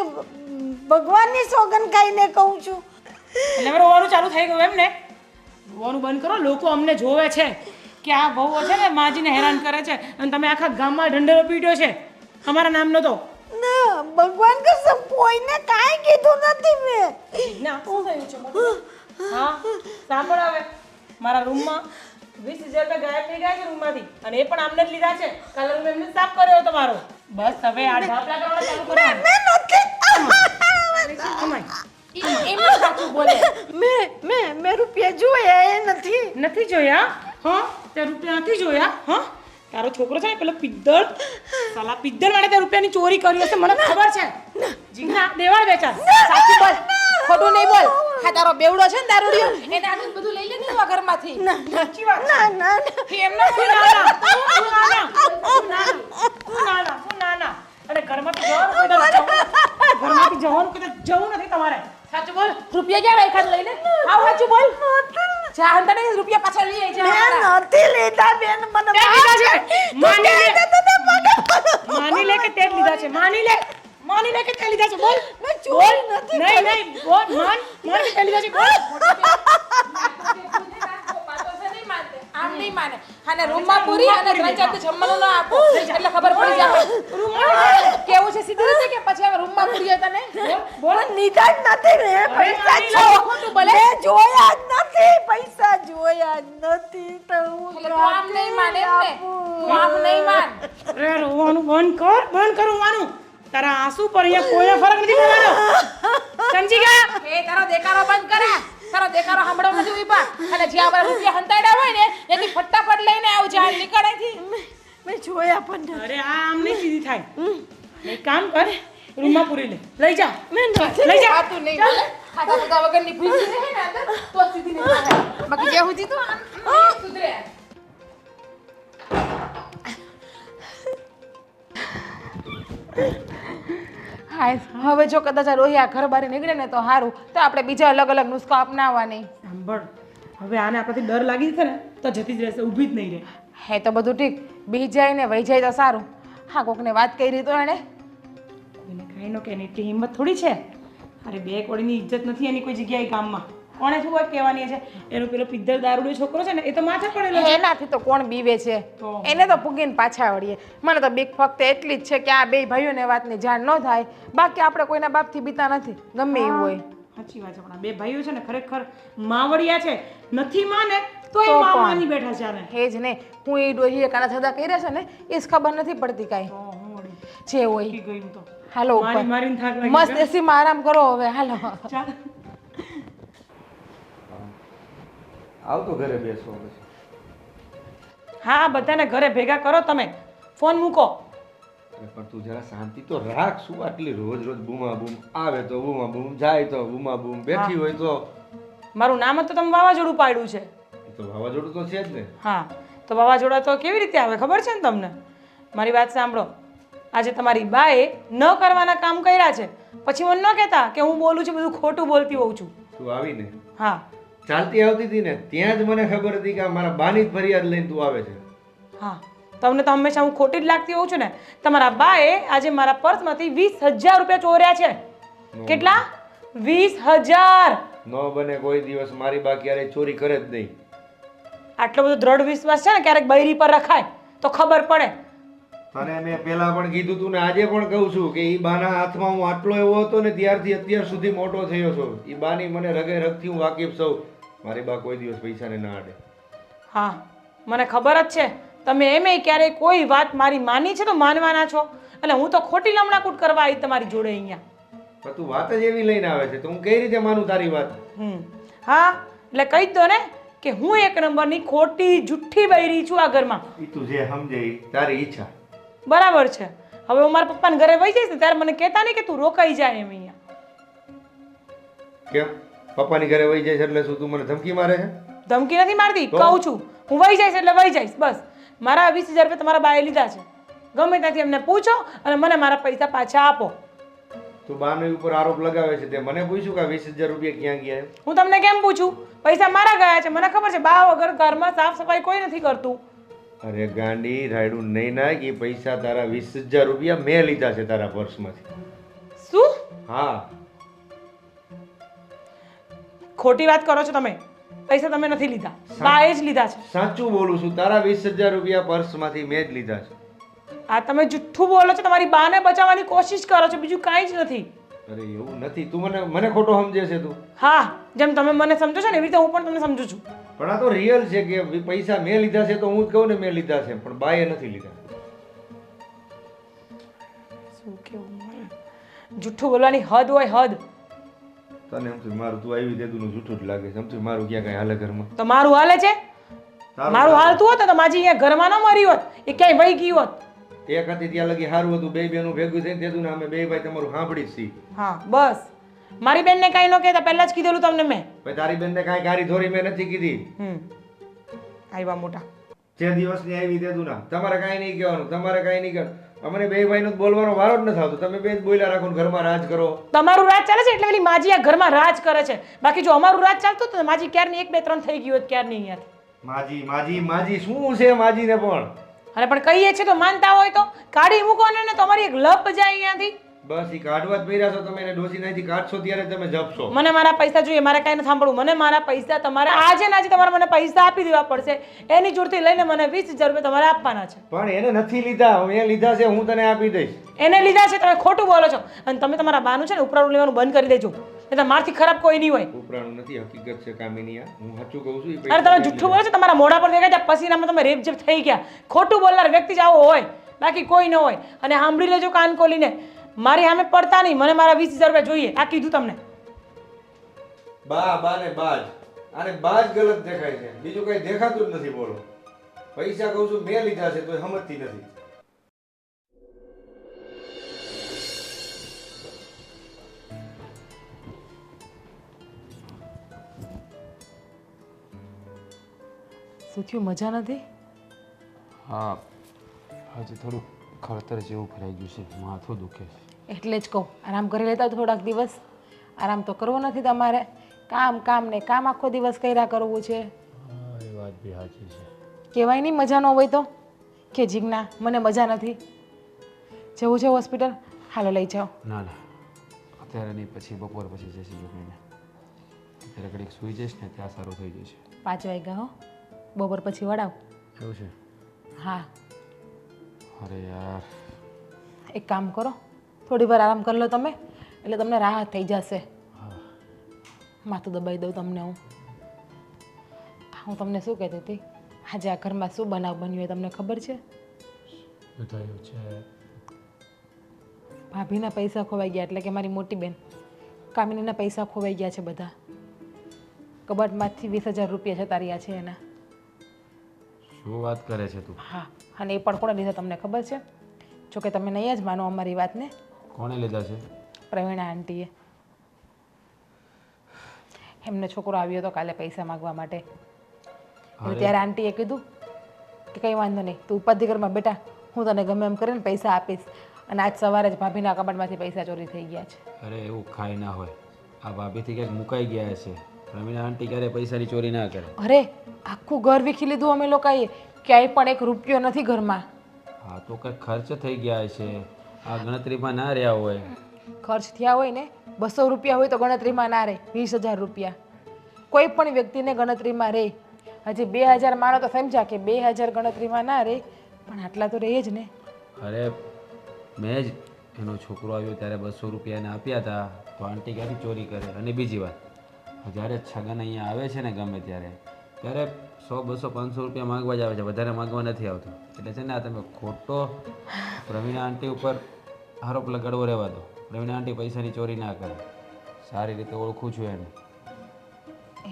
S2: ભગવાનની સોગન ખાઈને કહું છું.
S4: એટલે હવે રોવાનું ચાલુ થઈ ગયું એમ ને? રોવાનું બંધ કરો. લોકો અમને જોવે છે કે આ વહુઓ છે ને માજીને હેરાન કરે છે અને તમે આખા ગામમાં ઢંઢેરો પીટ્યો છે અમારા નામનો. તો
S2: ના, ભગવાન કસમ કોઈને કાંઈ કીધું નથી મેં.
S4: ના શું થયું છે મોટું? હા સાંભળ, હવે મારા રૂમમાં 20,000 રૂપિયા ગાયબ થઈ ગયા છે રૂમમાંથી, અને એ પણ આમને જ લીધા છે. કાલે રૂમ એમને સાફ કર્યો તમારો. બસ હવે આ ઢાપલા કરવાના ચાલુ કરો.
S2: મેં નથી.
S1: એમને સાચું બોલે.
S2: મેં રૂપિયા જોયા એ નથી.
S4: નથી જોયા? હા, તે રૂપિયા નથી જોયા? હા, તારો છોકરો છે ને પેલો પિદ્દળ, સાલા પિદ્દળ માટે તે રૂપિયાની ચોરી કરી હશે, મને ખબર છે. જીગના દેવાળ વેચાર.
S1: સાચું બોલ, ખોટું નહીં બોલ. હા, તારો બેવડો છે ને દારૂડિયો, એને આગળ બધું લઈ લે ને એવા ઘરમાંથી.
S4: સાચી વાત છે.
S2: ના
S1: એમનો
S4: તું નાના, તું નાના, તું નાના, તું નાના, તું નાના. અને ઘરમાંથી જવાનું કોઈ દર જવું નથી. ઘરમાંથી જવાનું કોઈ દર જવું નથી તમારે.
S1: સાચું બોલ. રૂપિયા ક્યાં રાખ્યા લઈને? આવ સાચું બોલ. જા હંતાને રૂપિયા પાછા લઈ આવી જા.
S2: મેં નથી લીધા બેન, મને
S4: તે લીધા છે. માની લે કે તે જ લીધા છે. માની લે કે તે લીધા છે. બોલ.
S2: મેં ચોરી નથી.
S4: નહીં બોલ. માન કે તે લીધા છે. બોલ.
S1: આમ નહીં માને. અને રૂમમાં પૂરી અને 3-4 જમવાનું ના આપો એટલે ખબર પડી જાય. કેવું છે સીધી રીતે કે પછી હવે રૂમમાં પૂરી તને?
S4: બોલ.
S2: લીધા જ નથી મેં. પૈસા
S4: માની લે.
S1: ખોટું બોલે.
S2: મેં જોયા જ નથી. પૈસા જોયા જ નથી તો હું
S1: એટલે તું આમ નહીં માને એમ ને? તું આમ નહીં માન.
S4: અરે રોવાનું બંધ કર રોવાનું. તારા આંસુ પર અહીંયા કોઈને ફરક નથી પડવાનો. સમજી ગયા?
S1: એ તારો દેકારો બંધ કરે. તારો દેકારો સાંભળવા નથી ઉભા. અને જ્યાં આપણે રૂપિયા હંતાડ્યા હોય ને એથી ફટાફટ લઈને આવજે. આ નીકળે થી.
S2: મેં જોયા પણ નથી.
S4: અરે આ આમ નહીં સીધી થાય. એક કામ કર, રૂમમાં પૂરી લે. લઈ જા.
S2: મેં નથી.
S4: લઈ જા.
S1: ખાતું નહીં બોલે. ખાતા પીતા વગરની ભૂલી રહે ને અંદર તો જ સીધી નહીં થાય. બાકી જ્યાં સુધી તો આમ નહીં સુધરે. હાય, હવે જો કદાચ આ રોહિયા ઘર બહાર નીકળે ને તો સારું, તો આપણે બીજા અલગ અલગ નુસ્ખો અપનાવવા નહીં.
S4: સાંભળ, હવે આને આપણાથી ડર લાગી જશે ને તો જતી જ રહેશે, ઊભી જ નહીં રહે.
S1: હે તો બધું ઠીક, બી જાય ને વહી જાય તો સારું. હા, કોકને વાત કરી તો એણે
S4: કોઈને કાંઈ ન કે એટલી હિંમત થોડી છે. અરે બે કોડીની ઇજ્જત નથી એની કોઈ જગ્યાએ ગામમાં. કોણે શું વાત કહેવાની છે? એનો પેલો પિદ્દર દારૂડિયો છોકરો છે ને એ તો માથે પડેલો છે.
S1: એનાથી તો કોણ બીવે છે?
S4: તો.
S1: એને તો પૂગીને પાછા વળીએ. મને તો બીક ફક્ત એટલી જ છે કે આ બે ભાઈઓને વાતની જાણ ન થાય. બાકી આપણે કોઈના બાપથી બીતા નથી, ગમે એવું હોય.
S4: સાચી વાત છે, પણ આ બે ભાઈઓ છે ને ખરેખર માવડિયા છે. નથી માને તો એ
S1: તો
S4: માં
S1: પણ.
S4: માની બેઠા છે આને.
S1: હે જ ને, હું એ ડોહીએ કાના થતા કર્યા છે ને એ જ ખબર નથી પડતી કાંઈ.
S4: તો હું વળી
S1: જે હોય.
S4: ઊઠી ગઈ હું તો.
S1: હાલો
S4: મારી
S1: ઉપર.
S4: મારીને થાક લાગી
S1: મસ્ત
S4: ગયો.
S1: એસીમાં આરામ કરો હવે. હાલો.
S4: ચાલ.
S5: આવતો ઘરે બેસવો પછી.
S4: હા, બધાને ઘરે ભેગા કરો તમે. ફોન મૂકો.
S5: અરે પણ તું જરા શાંતિ તો રાખ. શું આટલી રોજ બૂમા બૂમ? આવે તો બૂમા બૂમ, જાય તો બૂમા બૂમ, બેઠી હોય તો.
S4: મારું નામ જ તો તમે વાવાઝોડું પાડ્યું છે.
S5: એ તો વાવાઝોડું તો છે જ ને.
S4: હા, તો વાવાઝોડા તો કેવી રીતે આવે ખબર છે ને તમને? મારી વાત સાંભળો. આજે તમારી બાએ ન કરવાના કામ કર્યા છે, પછી મને ન કહેતા કે હું બોલું છું બધું ખોટું બોલતી હોઉં છું.
S5: તું આવીને
S4: હા
S5: ચાલતી આવતી હતી ને ત્યાં જ મને ખબર હતી કે આ મારા બાની જ ફરિયાદ લઈને તું આવે છે.
S4: હા, તમને તો હંમેશા હું ખોટી જ લાગતી હોઉં છું ને. તમારા બાએ આજે મારા પર્સમાંથી 20,000 રૂપિયા ચોર્યા છે. કેટલા? 20,000.
S5: ન બને કોઈ દિવસ. મારી બા ક્યારેય ચોરી કરે જ નહીં.
S4: આટલો બધો દ્રઢ વિશ્વાસ છે ને ક્યારેક બૈરી પર રખાય તો ખબર પડે.
S5: તને મેં પહેલા પણ કીધું તું ને આજે પણ કહું છું કે ઈ બાના હાથમાં હું આટલો એવો હતો ને ત્યારથી અત્યાર સુધી મોટો થયો છું. ઈ બાની મને રગે રગથી હું વાકેફ છું. મારી બા કોઈ દિવસ પૈસાને ના આડે.
S4: હા, મને ખબર જ છે. તમે એમે ક્યારેય કોઈ વાત મારી માની છે તો માનવાના છો. એટલે હું તો ખોટી લમણાકૂટ કરવા આવી તમારી જોડે અહીંયા.
S5: પણ તું વાત જ એવી લઈને આવે છે તો હું કઈ રીતે માનું તારી વાત?
S4: હા, એટલે કહી દો ને કે હું એક નંબરની ખોટી જુઠ્ઠી બૈરી છું આ ઘરમાં.
S5: ઈ તું જે સમજે ઈ તારી ઈચ્છા.
S4: બરાબર છે. હવે હું મારા પપ્પાને ઘરે વહી જઈશ ને ત્યારે મને કહેતા નહીં કે તું રોકાઈ જાય એમ અહીંયા.
S5: કેમ પપ્પાની ઘરે વહી જાય છે એટલે શું તું મને ધમકી મારે છે?
S4: ધમકી નથી મારતી, કહું છું હું વહી જઈશ એટલે વહી જઈશ બસ. મારા 20,000 રૂપિયા તમારા બાએ લીધા છે, ગમે ત્યાંથી એમને પૂછો અને મને મારા પૈસા પાછા આપો.
S5: તું બાની ઉપર આરોપ લગાવે છે, તે મને પૂછ્યું કે 20,000 રૂપિયા ક્યાં ગયા એમ?
S4: હું તમને કેમ પૂછું? પૈસા મારા ગયા છે, મને ખબર છે. બા વગર ઘરમાં સાફ સફાઈ કોઈ નથી કરતું.
S5: અરે ગાંડી રાયડું નહીં નાખ, એ પૈસા તારા 20,000 રૂપિયા મેં લીધા છે તારા પર્સમાંથી.
S4: શું
S5: હા,
S4: ખોટી વાત કરો છો તમે? પૈસા તમે નથી લીધા, બાએ જ લીધા છે.
S5: સાચું બોલું છું, તારા 20,000 રૂપિયા પર્સમાંથી મેં જ લીધા છે.
S4: આ તમે જુઠ્ઠું બોલો છો, તમારી બાને બચાવવાની કોશિશ કરો છો, બીજું કાંઈ જ નથી.
S5: અરે એવું નથી, તું મને ખોટો સમજે છે તું.
S4: હા, જેમ તમે મને સમજો છો ને એવી રીતે હું પણ તમને સમજુ છું.
S5: પણ આ તો રિયલ છે કે પૈસા મેં લીધા છે, તો હું જ કહું ને મેં લીધા છે, પણ બાએ નથી લીધા.
S4: શું કેવું મારે? જુઠ્ઠું બોલવાની હદ હોય, હદ.
S5: તને એમ મારું તું આવી દે તું જૂઠું જ લાગે છે. એમ મારું ક્યાં કઈ હાલે ઘરમાં?
S4: તો મારું હાલે છે? મારું હાલતું હોત તો માજી અહીંયા ઘરમાં ન મરી હોત, એ ક્યાંય વહી ગઈ હોત.
S5: એક હતી ત્યાં લગી સારું હતું, બે બેનું ભેગું થઈને તેતું ને અમે બે ભાઈ તમારું સાંભળી છીએ.
S4: હા બસ, મારી બેનને કાંઈ ન કહેતા પહેલા જ કીધેલું તમને મેં.
S5: ભાઈ તારી બેનને કાંઈ ગારી ધોરી મેં નથી કીધી.
S4: આવ્યા મોટા.
S5: જે દિવસની આવી તેતું ના તમારે કાંઈ નહીં કહેવાનું, તમારે કાંઈ નહીં કહેવાનું. અમને બે ભાઈનો બોલવાનો વારો જ નથી આવતો. તમે બે જ બોલ્યા રાખો ને ઘરમાં રાજ કરો.
S4: તમારું રાજ ચાલે છે એટલે પેલી માજી આ ઘરમાં રાજ કરે છે. બાકી જો અમારું રાજ ચાલતું તો માજી ક્યારની 1 2 3 થઈ ગયું હોત, ક્યારની અહીંયાથી.
S5: માજી માજી માજી શું છે માજીને પણ?
S4: અરે પણ કહીએ છીએ તો માનતા હોય તો કાઢી મૂકો ને તમારી એક લપ જાય અહીંયાથી.
S5: બસ ઈ કાઢવા જ પર્યા છો તમે, એને ડોસી નાથી કાઢશો ત્યારે તમે જપશો.
S4: મને મારા પૈસા જોઈએ, મારે કાંઈ નથી સાંભળવું. મને મારા પૈસા તમારે આજે ને આજે તમારે મને પૈસા આપી દેવા પડશે. એની જોડથી લઈને મને 20,000 રૂપિયા તમારે આપવાના છે.
S5: પણ એને નથી લીધા, મેં લીધા છે, હું તને આપી દઈશ.
S4: એને લીધા છે, તમે ખોટું બોલો છો. અને તમે તમારા બાનું છે ને ઉપરાણું લેવાનું બંધ કરી દેજો, એટલે મારથી ખરાબ કોઈ નહીં હોય.
S5: ઉપરાણું નથી, હકીકત છે કામિની. હું સાચું કહું છું.
S4: અરે તમે જુઠ્ઠું બોલો છો, તમારા મોઢા પર દેખાય છે પસીનામાં તમે રેપ જેપ થઈ ગયા. ખોટું બોલનાર વ્યક્તિ જ આવો હોય, બાકી કોઈ ન હોય. અને સાંભળી લેજો કાન ખોલીને, મારી સામે પડતા નહીં. મને મારા 20,000 રૂપિયા જોઈએ, આ કીધું તમને.
S5: બા ને બાજ, આને બાજ ગલત દેખાય છે, બીજું કઈ દેખાતું જ નથી. બોલો, પૈસા કહું છું મેં લીધા છે, તોય સમજતી નથી.
S1: શું થયું, મજા નથી?
S3: હા, હજી થોડું ખડતર જેવું ભરાઈ ગયું છે, માથું દુખે છે.
S1: એટલે જ કહું આરામ કરી લેતા થોડાક દિવસ. આરામ તો કરવો નથી તમારે, કામ કામ ને કામ આખો દિવસ કર્યા કરવું છે.
S3: હા, એ વાત બી સાચી છે.
S1: કહેવાય નહીં મજા ન હોય તો કે જીજ્ઞા મને મજા નથી, જવું છે હોસ્પિટલ, હાલો લઈ જાઓ.
S3: ના ના, અત્યારે નહીં, પછી બપોર પછી જશે જોઈને. અત્યારે ઘડીક સૂઈ જઈશ ને ત્યાં સારું થઈ જશે.
S1: 5 વાગ્યા હો, બપોર પછી વડાવ.
S3: એવું છે?
S1: હા,
S3: અરે યાર,
S1: એક કામ કરો, થોડી વાર આરામ કરી લો તમે, એટલે તમને રાહત થઈ જશે. માથું દબાઈ દઉં તમને હું તમને શું કહેતી હતી, આજે આ ઘરમાં શું બનાવ બન્યો એ તમને ખબર છે?
S3: થયું છે
S1: ભાભીના પૈસા ખોવાઈ ગયા, એટલે કે મારી મોટી બેન કામિનીના પૈસા ખોવાઈ ગયા છે બધા. કબાટમાંથી 20,000 રૂપિયા જતા રહ્યા છે એના.
S3: શું વાત કરે છે તું?
S1: હા, અને એ પણ કોણે લીધા તમને ખબર છે? જોકે તમે નહીં જ માનો અમારી વાતને.
S3: કોણે લીધા છે?
S1: પ્રવીણા આંટીએ. એમને છોકરો આવ્યો હતો કાલે પૈસા માગવા માટે, એટલે ત્યારે આંટીએ કીધું કે કંઈ વાંધો નહીં, તું ઉપાધિઘરમાં બેટા, હું તને ગમે એમ કરીને પૈસા આપીશ. અને આજ સવારે જ ભાભીના કબાટમાંથી પૈસા ચોરી થઈ ગયા છે.
S3: અરે એવું ખાઈ ના હોય, આ ભાભીથી ક્યાંક મુકાઈ ગયા છે. પ્રવીણા આંટી ક્યારે પૈસાની ચોરી ના કરે.
S1: અરે આખું ઘર વીખી લીધું અમે લોકોએ, ક્યાંય પણ 1 રૂપિયો નથી ઘરમાં.
S3: હા તો કંઈક ખર્ચ થઈ ગયા છે, આ ગણતરીમાં ના રહ્યા હોય.
S1: ખર્ચ થયા હોય ને 200 રૂપિયા હોય તો ગણતરીમાં ના રહે, 20,000 રૂપિયા કોઈ પણ વ્યક્તિને ગણતરીમાં રહે. હજી 2,000 માનો તો સમજા કે 2,000 ગણતરીમાં ના રહે, પણ આટલા તો રહે જ ને.
S3: અરે મેં જ એનો છોકરો આવ્યો ત્યારે 200 રૂપિયા એને આપ્યા હતા, તો આંટી ક્યાંથી ચોરી કરે? અને બીજી વાત, જ્યારે છગન અહીંયા આવે છે ને ગમે ત્યારે 100 200 500 રૂપિયા માગવા જ આવે છે, વધારે માગવા નથી આવતો. એટલે છે ને આ તમે ખોટો પ્રવીણા આંટી ઉપર આરોપ લગાડવો રહેવા દો. પ્રવીણા આંટી પૈસાની ચોરી ના કરે, સારી રીતે ઓળખું છું એને.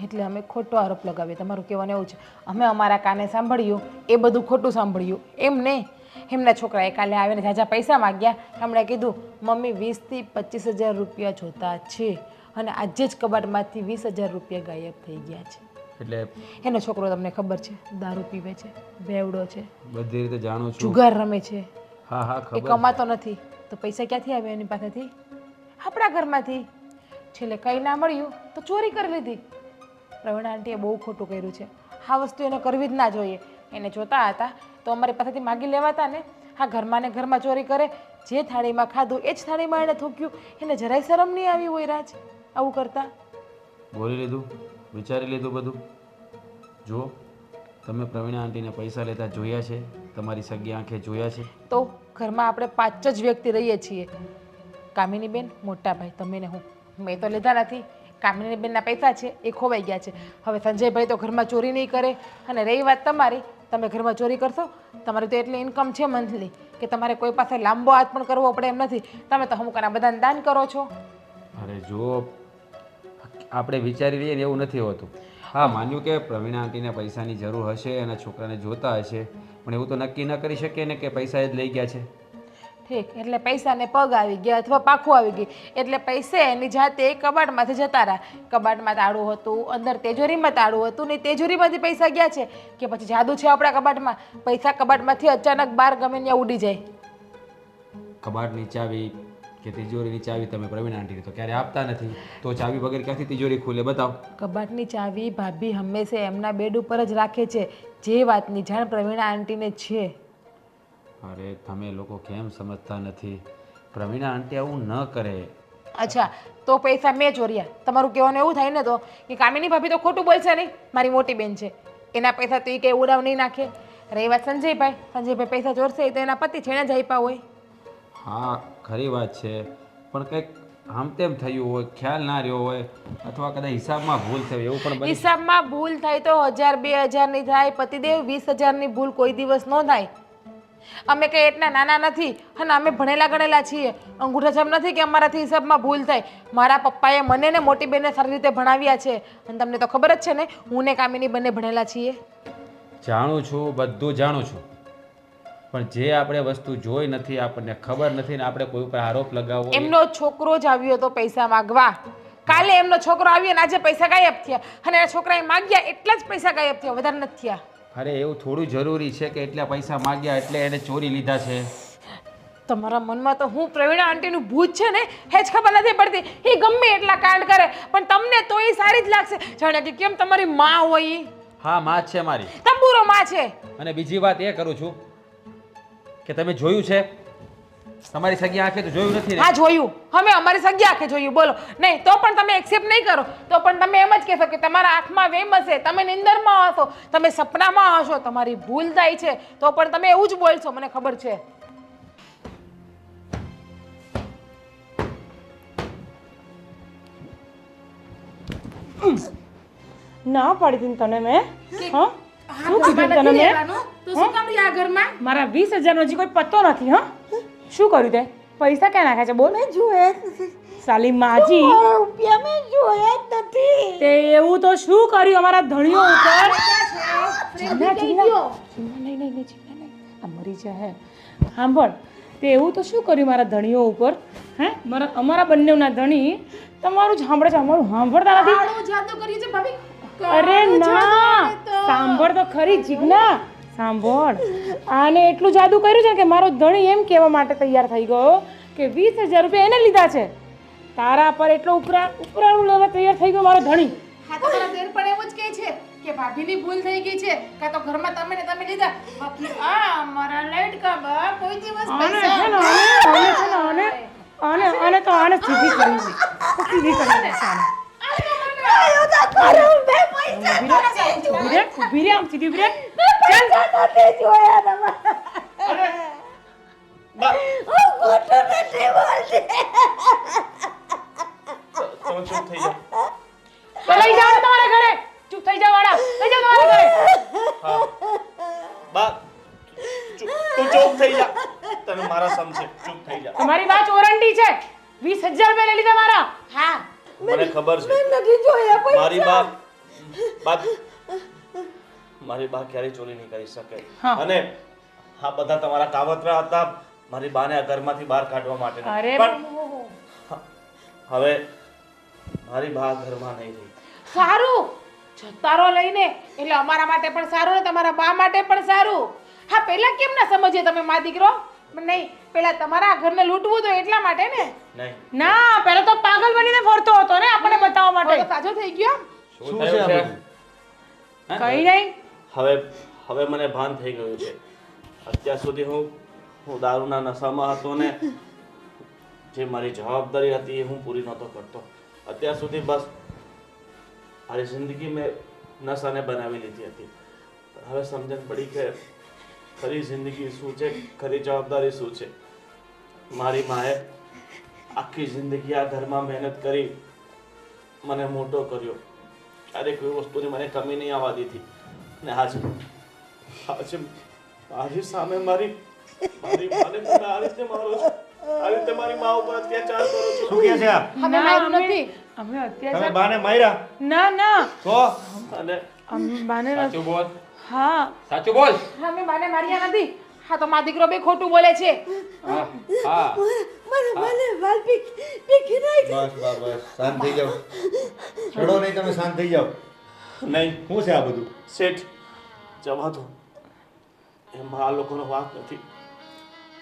S1: એટલે અમે ખોટો આરોપ લગાવીએ, તમારું કહેવાનું એવું છે? અમે અમારા કાને સાંભળ્યું એ બધું ખોટું સાંભળ્યું એમ નહીં. એમના છોકરાએ કાલે આવીને ઝાઝા પૈસા માગ્યા. એમણે કીધું મમ્મી 20,000 થી 25,000 રૂપિયા જોતા છે અને આજે જ કબાટમાંથી 20,000 રૂપિયા ગાયબ થઈ ગયા છે.
S3: એટલે
S1: એનો છોકરો તમને ખબર છે દારૂ પીવે છે, બેવડો છે,
S3: બધી રીતે જાણું છું.
S1: જુગાર રમે છે,
S3: હા હા
S1: એ
S3: ખબર.
S1: કમાતો નથી તો પૈસા ક્યાંથી આવે એની પાસેથી? આપણા ઘરમાંથી. છેલ્લે કંઈ ના મળ્યું તો ચોરી કરી લીધી. પ્રવીણા આંટીએ બહુ ખોટું કર્યું છે. આ વસ્તુ એને કરવી જ ના જોઈએ. એને જોતા હતા તો અમારી પાસેથી માગી લેવાતા ને. હા, ઘરમાં ને ઘરમાં ચોરી કરે, જે થાળીમાં ખાધું એ જ થાળીમાં એને થૂક્યું. એને જરાય શરમ નહીં આવી હોય રાજ આવું કરતા?
S3: બોલી લીધું, વિચારી લીધું બધું. જુઓ, તમે પ્રવીણા આંટીને પૈસા લેતા જોયા છે? તમારી સગી આંખે જોયા છે?
S1: તો ઘરમાં આપણે 5 જ વ્યક્તિ રહીએ છીએ. કામિની બેન, મોટા ભાઈ, તમે ને હું. મેં તો લીધા નથી. કામિની બેનના પૈસા છે એ ખોવાઈ ગયા છે. હવે સંજયભાઈ તો ઘરમાં ચોરી નહીં કરે. અને રહી વાત તમારી, તમે ઘરમાં ચોરી કરશો? તમારી તો એટલી ઇન્કમ છે મંથલી કે તમારે કોઈ પાસે લાંબો હાથ પણ કરવો પડે એમ નથી. તમે તો અમુક બધાને દાન કરો છો.
S3: અરે જુઓ, આપણે વિચારી લઈએ ને એવું નથી હોતું. હા, માન્યું કે પ્રવીણા આંટીને પૈસાની જરૂર હશે અને છોકરાને જોતા હશે, પણ એવું તો નક્કી ન કરી શકીએ ને કે પૈસા જ લઈ ગયા છે.
S1: ઠીક, એટલે પૈસાને પગ આવી ગયા અથવા પાખું આવી ગઈ એટલે પૈસે એની જાતે કબાટમાંથી જતા રહ્યા. કબાટમાં તાળું હતું, અંદર તિજોરીમાં તાળું હતું ને તિજોરીમાંથી પૈસા ગયા છે કે પછી જાદુ છે આપણા કબાટમાં? પૈસા કબાટમાંથી અચાનક બહાર ગમે ત્યાં ઉડી જાય.
S3: કબાટની ચાવી કે તિજોરીની ચાવી તમે પ્રવીણા આંટીને તો ક્યારે આપતા નથી, તો ચાવી વગર ક્યાંથી તિજોરી ખુલે? બતાવો.
S1: કબાટની ચાવી ભાભી હંમેશા એમના બેડ ઉપર જ રાખે છે. જે વાતની જાણ પ્રવીણા આંટીને છે.
S3: અરે તમે લોકો કેમ સમજતા નથી? પ્રવીણા આંટી આવું ન કરે.
S1: અચ્છા, તો પૈસા મેં ચોર્યા તમારું કહેવાનું એવું થાય ને તો કે કામિની ભાભી તો ખોટું બોલશે નહીં. મારી મોટી બેન છે, એના પૈસા તો એ કંઈ ઉડાવ નહીં નાખે. રહી વાત સંજયભાઈ પૈસા ચોરશે એ તો એના પતિ છે એને જ આપ્યા હોય.
S3: હા, ખરી વાત છે, પણ કંઈક આમ તેમ થયું હોય, ખ્યાલ ના રહ્યો હોય, અથવા કદાચ હિસાબમાં ભૂલ થઈ એવું પણ બની.
S1: હિસાબમાં ભૂલ થાય તો 1000-2000 ની થાય. પતિદેવ 20,000 ની ભૂલ કોઈ દિવસ ન થાય. અમે કંઈ એટલા નાના નથી અને અમે ભણેલા ગણેલા છીએ. અંગૂઠા છાપ નથી કે અમારાથી હિસાબમાં ભૂલ થાય. મારા પપ્પાએ મને ને મોટી બેનને સારી રીતે ભણાવ્યા છે અને તમને તો ખબર જ છે ને હું ને કામિની બંને ભણેલા છીએ.
S3: જાણું છું, બધું જાણું છું, પણ જે આપણે વસ્તુ જોઈ નથી, આપણને ખબર નથી ને આપણે કોઈ ઉપર આરોપ લગાવવો.
S1: એમનો છોકરો જ આવ્યો હતો પૈસા માગવા. કાલે એમનો છોકરો આવ્યો ને આજે પૈસા ગાયબ થયા અને આ છોકરાએ માગ્યા એટલા જ પૈસા ગાયબ થયા, વધારે નથી થયા.
S3: અરે એવું થોડું જરૂરી છે કે એટલા પૈસા માગ્યા એટલે એને ચોરી લીધા છે?
S1: તમારા મનમાં તો હું પ્રવીણા આંટીનું ભૂત છે ને એ જ ખબર નથી પડતી. એ ગમે એટલા કાંડ કરે પણ તમને તો એ સારી જ લાગશે. જાણે કે કેમ તમારી માં હોય ઈ.
S3: હા, માં છે મારી.
S1: તંબુરો માં છે.
S3: અને બીજી વાત એ કરું છું કે તમે જોયું છે તમારી સગી આંખે? તો જોયું નથી ને?
S1: હા જોયું, અમે અમારી સગી આંખે જોયું. બોલો નહીં તો પણ તમે એક્સેપ્ટ નહીં કરો તો પણ તમે એમ જ કહેશો કે તમારા આંખમાં વેમ હશે, તમે નિંદરમાં હશો, તમે સપનામાં હશો, તમારી ભૂલ થાય છે તો પણ તમે એવું જ બોલશો. મને ખબર છે.
S4: ના પાડી હતી તને મેં. હા, શું કીધું તને મેં?
S1: તો શું કામ રહ્યા ઘરમાં?
S4: મારા 20,000 નો હજી કોઈ પત્તો નથી. હા, શું કર્યું તે? પૈસા ક્યાં નાખ્યા છે? બોલ.
S2: જોયા જ નથી.
S4: સાલી માજી,
S2: રૂપિયા મેં જોયા જ નથી.
S4: તે એવું તો શું કર્યું અમારા ધણીઓ ઉપર? આ મરી જાય. સાંભળ, તે એવું તો શું કર્યું મારા ધણીઓ ઉપર? હે, અમારા બંનેના ધણી તમારું જ સાંભળે છે, અમારું સાંભળતા નથી.
S1: કાળો જાદુ કર્યું છે ભાભી.
S4: અરે ના, સાંભળ તો ખરી જીજ્ઞા, સાંભળ. આને એટલું જાદુ કર્યું છે કે મારો ધણી એમ કહેવા માટે તૈયાર થઈ ગયો કે 20,000 રૂપિયા એને લીધા છે. તારા પર એટલો ઉપરાળું લેવા તૈયાર થઈ ગયો મારો ધણી.
S1: હા તો મારા બેન પણ એવું જ કહે છે કે ભાભીની ભૂલ થઈ ગઈ છે કાં તો ઘરમાં તમે ને તમે લીધા. બાકી આ મારા લાડકા બા કોઈ દિવસ
S4: આને
S1: પૈસા
S4: છે ને, આને છે ને, આને તો આને સીધી કરી છે. સીધી કરી છે આને. ઊભી રે, આમ સીધી ઊભી રે.
S2: નથી જોયા તમારા. હું ખોટું નથી બોલતી.
S6: તમે ચૂપ થઈ જાઓ.
S4: તો લઈ જાઓ ને તમારા ઘરે. ચૂપ થઈ જાઓ વાળા, લઈ જાઓ તમારા ઘરે.
S6: હા બા, તું ચૂપ થઈ જા. તને મારા સમજે, ચૂપ થઈ જા.
S4: તમારી વાત ઓરંડી છે. 20,000 રૂપિયા લઈ લીધા મારા.
S1: હા
S6: મને ખબર છે
S2: નથી જોયા પૈસા.
S6: મારી બા ક્યારેય ચોરી નહીં કરી શકે.
S4: હા.
S6: અને આ બધા તમારા કાવતરા હતા મારી બાને આ ઘરમાંથી બહાર કાઢવા માટે.
S4: અરે
S6: પણ હવે મારી બા ઘરમાં નહીં રહી.
S1: સારું જતારો લઈને એટલે અમારા માટે પણ સારું ને તમારા બા માટે પણ સારું. હા પહેલા કેમ ના સમજીએ તમે મા દીકરો? નહીં પહેલા તમારા આ ઘરને લૂંટવું તો એટલા માટે ને.
S6: નહીં.
S4: ના પહેલા તો પાગલ બનીને ફરતો હતો ને આપણને બતાવવા
S1: હવે તો
S4: માટે.
S1: સાજો થઈ ગયો.
S5: શું છે આ બધું?
S4: કઈ નહીં.
S6: હવે મને ભાન થઈ ગયું છે. અત્યાર સુધી હું દારૂના નશામાં હતો ને જે મારી જવાબદારી હતી એ હું પૂરી નહોતો કરતો. અત્યાર સુધી બસ મારી જિંદગી મેં નશાને બનાવી લીધી હતી. પણ હવે સમજણ પડી કે ખરી જિંદગી શું છે, ખરી જવાબદારી શું છે. મારી માએ આખી જિંદગી આ ઘરમાં મહેનત કરી મને મોટો કર્યો. ક્યારેક કોઈ વસ્તુની મને કમી નહીં આવવા દીધી. ને આજે મારી સામે મારી માને તમે આ રીતે મારો છો, આ રીતે મારી મા ઉપર અત્યાચાર કરો છો.
S5: શું કહે છે આ?
S1: અમે માર્યું નથી.
S4: અમે
S5: તમે
S4: અત્યાચાર
S5: બાને માર્યા
S4: ના ના
S5: તો
S6: અને
S4: અમે બાને
S3: સાચું બોલ,
S4: હા
S3: સાચું બોલ.
S1: અમે માને માર્યા નથી. હા તો મા દીકરો બે ખોટું બોલે છે.
S3: હા હા
S2: મને વાલ પીકી નાખ.
S5: બસ બસ બસ શાંત થઈ જાઓ. છોડો નહીં, તમે શાંત થઈ જાઓ.
S6: નહીં
S5: શું છે આ બધું?
S6: શેઠ જવા દો. એમાં આ લોકોનો વાંક નથી.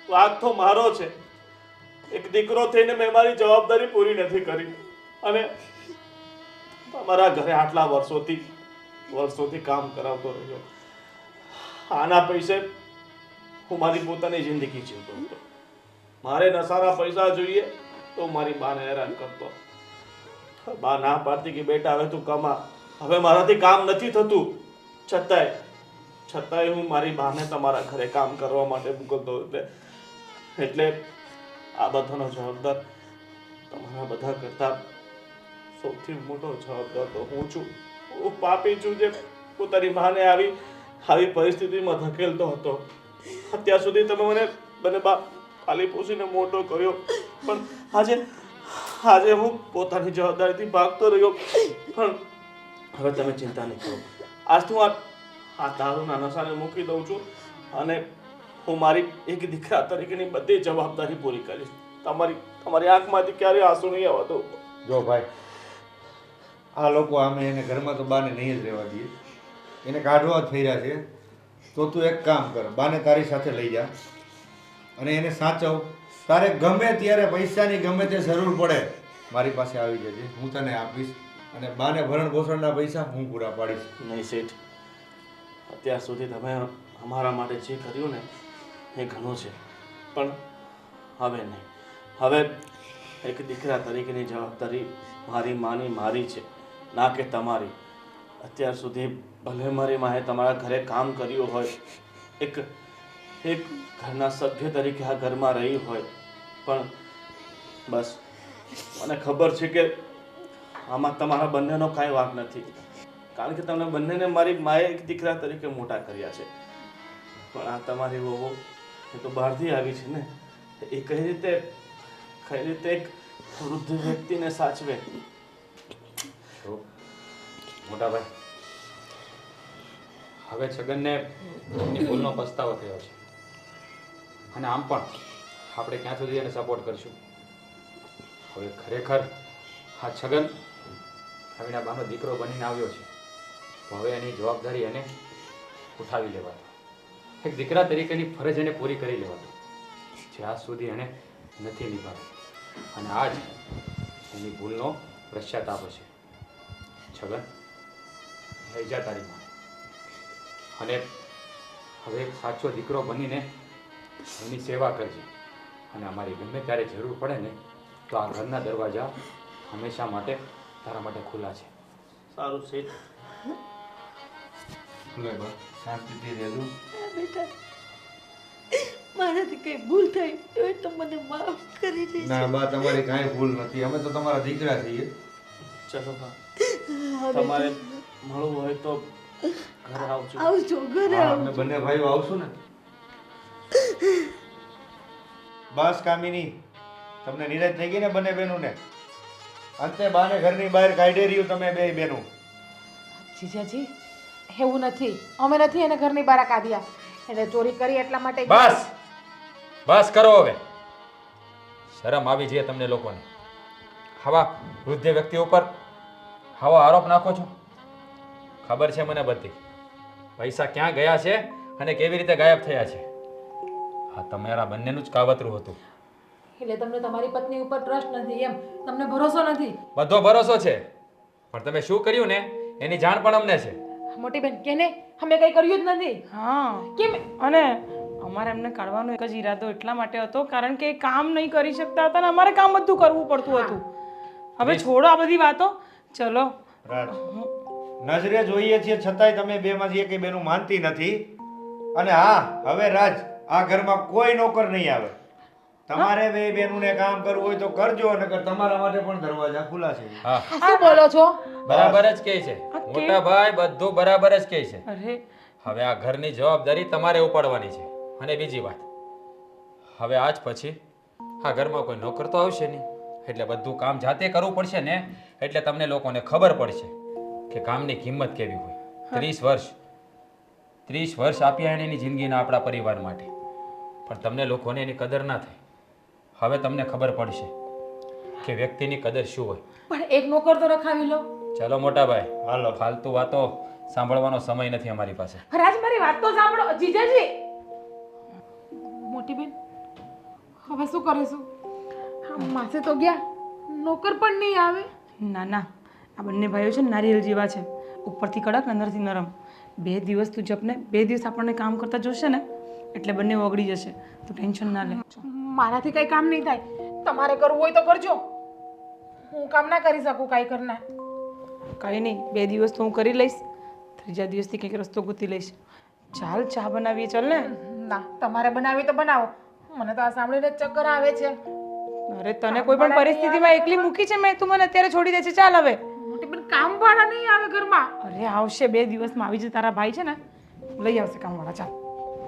S6: વાંક તો મારો છે. એક દીકરો થઈને મેં મારી જવાબદારી પૂરી નથી કરી અને તમારા ઘરે આટલા વર્ષોથી કામ કરાવતો રહ્યો. આના પૈસે હું મારી પોતાની જિંદગી જીવતો હતો. મારે નશાના પૈસા જોઈએ તો મારી બાને હેરાન કરતો. બા ના પાડતી કે બેટા હવે તું કમા. હવે મારાથી કામ નથી થતું. છતાંય હું મારી બાને તમારા ઘરે કામ કરવા માટે મોકલતો. એટલે આ બધાનો જવાબદાર તમારા બધા કરતા સૌથી મોટો જવાબદાર તો હું છું. હું પાપી છું જે પોતાની માને આવી પરિસ્થિતિમાં ધકેલતો હતો. અત્યાર સુધી તમે મને પાલી પોષીને મોટો કર્યો. પણ આજે હું પોતાની જવાબદારીથી ભાગતો રહ્યો. પણ હવે તમે ચિંતા નહીં કરો. આજથી હું આ દારૂના નશાને મૂકી દઉં છું અને હું મારી એક દીકરા તરીકેની બધી જવાબદારી પૂરી કરીશ. તમારી આંખમાંથી ક્યારેય આંસુ નહીં આવવા દઉં.
S5: જો ભાઈ, આ લોકો આમે એને ઘરમાં તો બાને નહીં જ રહેવા દઈએ. એને કાઢવા જ થઈ રહ્યા છે. તો તું એક કામ કર, બાને તારી સાથે લઈ જા અને એને સાચવ. તારે ગમે ત્યારે પૈસાની ગમે તે જરૂર પડે મારી પાસે આવી જજે, હું તને આપીશ. અને બાને ભરણ પોષણના પૈસા હું પૂરા પાડીશ.
S6: નહીં શેઠ, અત્યાર સુધી તમે અમારા માટે જે કર્યું ને એ ઘણું છે. પણ હવે નહીં. હવે એક દીકરા તરીકેની જવાબદારી મારી માની મારી છે, ના કે તમારી. અત્યાર સુધી ભલે મારી માએ તમારા ઘરે કામ કર્યું હોય, એક ઘરના સભ્ય તરીકે આ ઘરમાં રહી હોય, પણ બસ મને ખબર છે કે આમાં તમારા બંનેનો કાંઈ વાંક નથી. કારણ કે તમને બંનેને મારી માએ એક દીકરા તરીકે મોટા કર્યા છે. પણ આ તમારી વહુ એ તો બહારથી આવી છે ને, એ કઈ રીતે એક વૃદ્ધ વ્યક્તિને સાચવે.
S3: તો મોટા ભાઈ, હવે છગનને એની ભૂલનો પસ્તાવો થયો છે અને આમ પણ આપણે ક્યાં સુધી એને સપોર્ટ કરશું. હવે ખરેખર આ છગન રવિના બાનો દીકરો બનીને આવ્યો છે, તો હવે એની જવાબદારી એને ઉઠાવી લેવા દો. એક દીકરા તરીકેની ફરજ એને પૂરી કરી લેવા દો, જ્યાં સુધી એને નથી નિભાવી. અને આ જ એની ભૂલનો પશ્ચાતાપ છે. છગન, લઈ જા તારી માં અને હવે એક સાચો દીકરો બનીને એની સેવા કરજે. અને અમારી ગમે ત્યારે જરૂર પડે ને તો આ ઘરના દરવાજા હંમેશા માટે તારા માટે ખુલ્લા છે.
S6: સારું શેઠ.
S5: શાંતિથી રહેજો.
S2: બેટા, મારાથી કઈ ભૂલ થઈ હોય તો મને માફ કરી દેજો.
S5: ના બા, તમારી કાંઈ ભૂલ નથી. અમે તો તમારા દીકરા છીએ.
S6: ચલો બા, તમારે મળવું હોય તો ઘરે આવજો.
S2: આવજો ઘરે
S5: હા,
S2: આવજો.
S5: અમે બંને ભાઈઓ આવશું ને. બસ કામિની, તમને નિરાશ થઈ ગઈ ને બંને બહેનોને? અંતે બાને ઘરની બહાર કાઢી રહ્યું તમે બે બહેનો.
S1: જીજાજી એવું નથી. અમે નથી એને ઘરની બહાર કાઢ્યા. એટલે ચોરી કરી એટલા માટે
S3: બસ બસ કરો હવે. શરમ આવી જોઈએ તમને લોકોને. આવા વૃદ્ધ વ્યક્તિ ઉપર આવો આરોપ નાખો છો. ખબર છે મને બધી. પૈસા ક્યાં ગયા છે અને કેવી રીતે ગાયબ થયા છે. આ તમારા બંનેનું જ કાવતરું હતું.
S1: એટલે તમને તમારી પત્ની ઉપર ટ્રસ્ટ નથી એમ, તમને ભરોસો નથી.
S3: બધો ભરોસો છે, પણ તમે શું કર્યું ને એની જાણ પણ અમને છે.
S1: મોટી બેન કેને અમે કઈ કર્યું જ નથી.
S4: હા
S1: કેમ?
S4: અને અમારે એમને કાઢવાનો એક જ ઈરાદો એટલા માટે હતો કારણ કે એ કામ નહીં કરી શકતા હતા અને અમારે કામ બધું કરવું પડતું હતું. હવે છોડો આ બધી વાતો, ચલો.
S5: રાજ નજરે જોઈએ છીએ છતાંય તમે બેમાંથી એકેય બેનું માનતી નથી. અને હા, હવે રાજ આ ઘરમાં કોઈ નોકર નહીં આવે. તમારે બે બેનુંને કામ કરવું હોય તો કરજો, નકર તમારા માટે પણ દરવાજા ખુલ્લા છે.
S3: હા,
S1: આ શું બોલો છો?
S3: બરાબર જ કહે છે મોટા ભાઈ, બધું બરાબર જ કહે છે.
S4: અરે
S3: હવે આ ઘરની જવાબદારી તમારે ઉપાડવાની છે. અને બીજી વાત, હવે આજ પછી આ ઘરમાં કોઈ નોકર તો આવશે નહીં, એટલે બધું કામ જાતે કરવું પડશે ને. એટલે તમને લોકોને ખબર પડશે કે કામની કિંમત કેવી હોય. 30 વર્ષ આપ્યા એની જિંદગીના આપણા પરિવાર માટે, પણ તમને લોકોને એની કદર ના થઈ. હવે તમને ખબર પડશે કે વ્યક્તિની કદર શું હોય.
S1: પણ એક નોકર તો રખાવી લો.
S3: ચલો મોટા ભાઈ,
S5: હાલો.
S3: ફાલતુ વાતો સાંભળવાનો સમય નથી અમારી પાસે.
S1: રાજ મારી વાત તો સાંભળો. જીજાજી, મોટી બેન હવે શું કરીશું? માસે તો ગયા, નોકર પણ નહીં આવે.
S4: ના ના, આ બંને ભાઈઓ છે ને નારિયેળ જેવા છે, ઉપરથી કડક ને અંદરથી નરમ. 2 દિવસ તું જપને 2 દિવસ આપણને કામ કરતા જોશે ને એટલે બંને ઓગળી જશે. તું ટેન્શન ના લે.
S1: મારાથી કઈ કામ નહીં થાય. તમારે કરવું હોય તો કરજો, હું કામ ના કરી શકું કાંઈ કરના.
S4: કાંઈ નહીં, 2 દિવસ તો હું કરી લઈશ, 3જા દિવસથી કંઈક રસ્તો ગોતી લઈશ. ચાલ ચા બનાવીએ, ચાલ ને.
S1: ના, તમારે બનાવી તો બનાવો, મને તો આ સાંભળીને જ ચક્કર આવે છે.
S4: અરે તને કોઈ પણ પરિસ્થિતિમાં એકલી મૂકી છે મેં, તું મને અત્યારે છોડી દે છે. ચાલ હવે.
S1: મોટી બેન કામવાળા નહીં આવે ઘરમાં.
S4: અરે આવશે 2 દિવસમાં આવી જશે. તારા ભાઈ છે ને લઈ આવશે કામવાળા. ચાલ.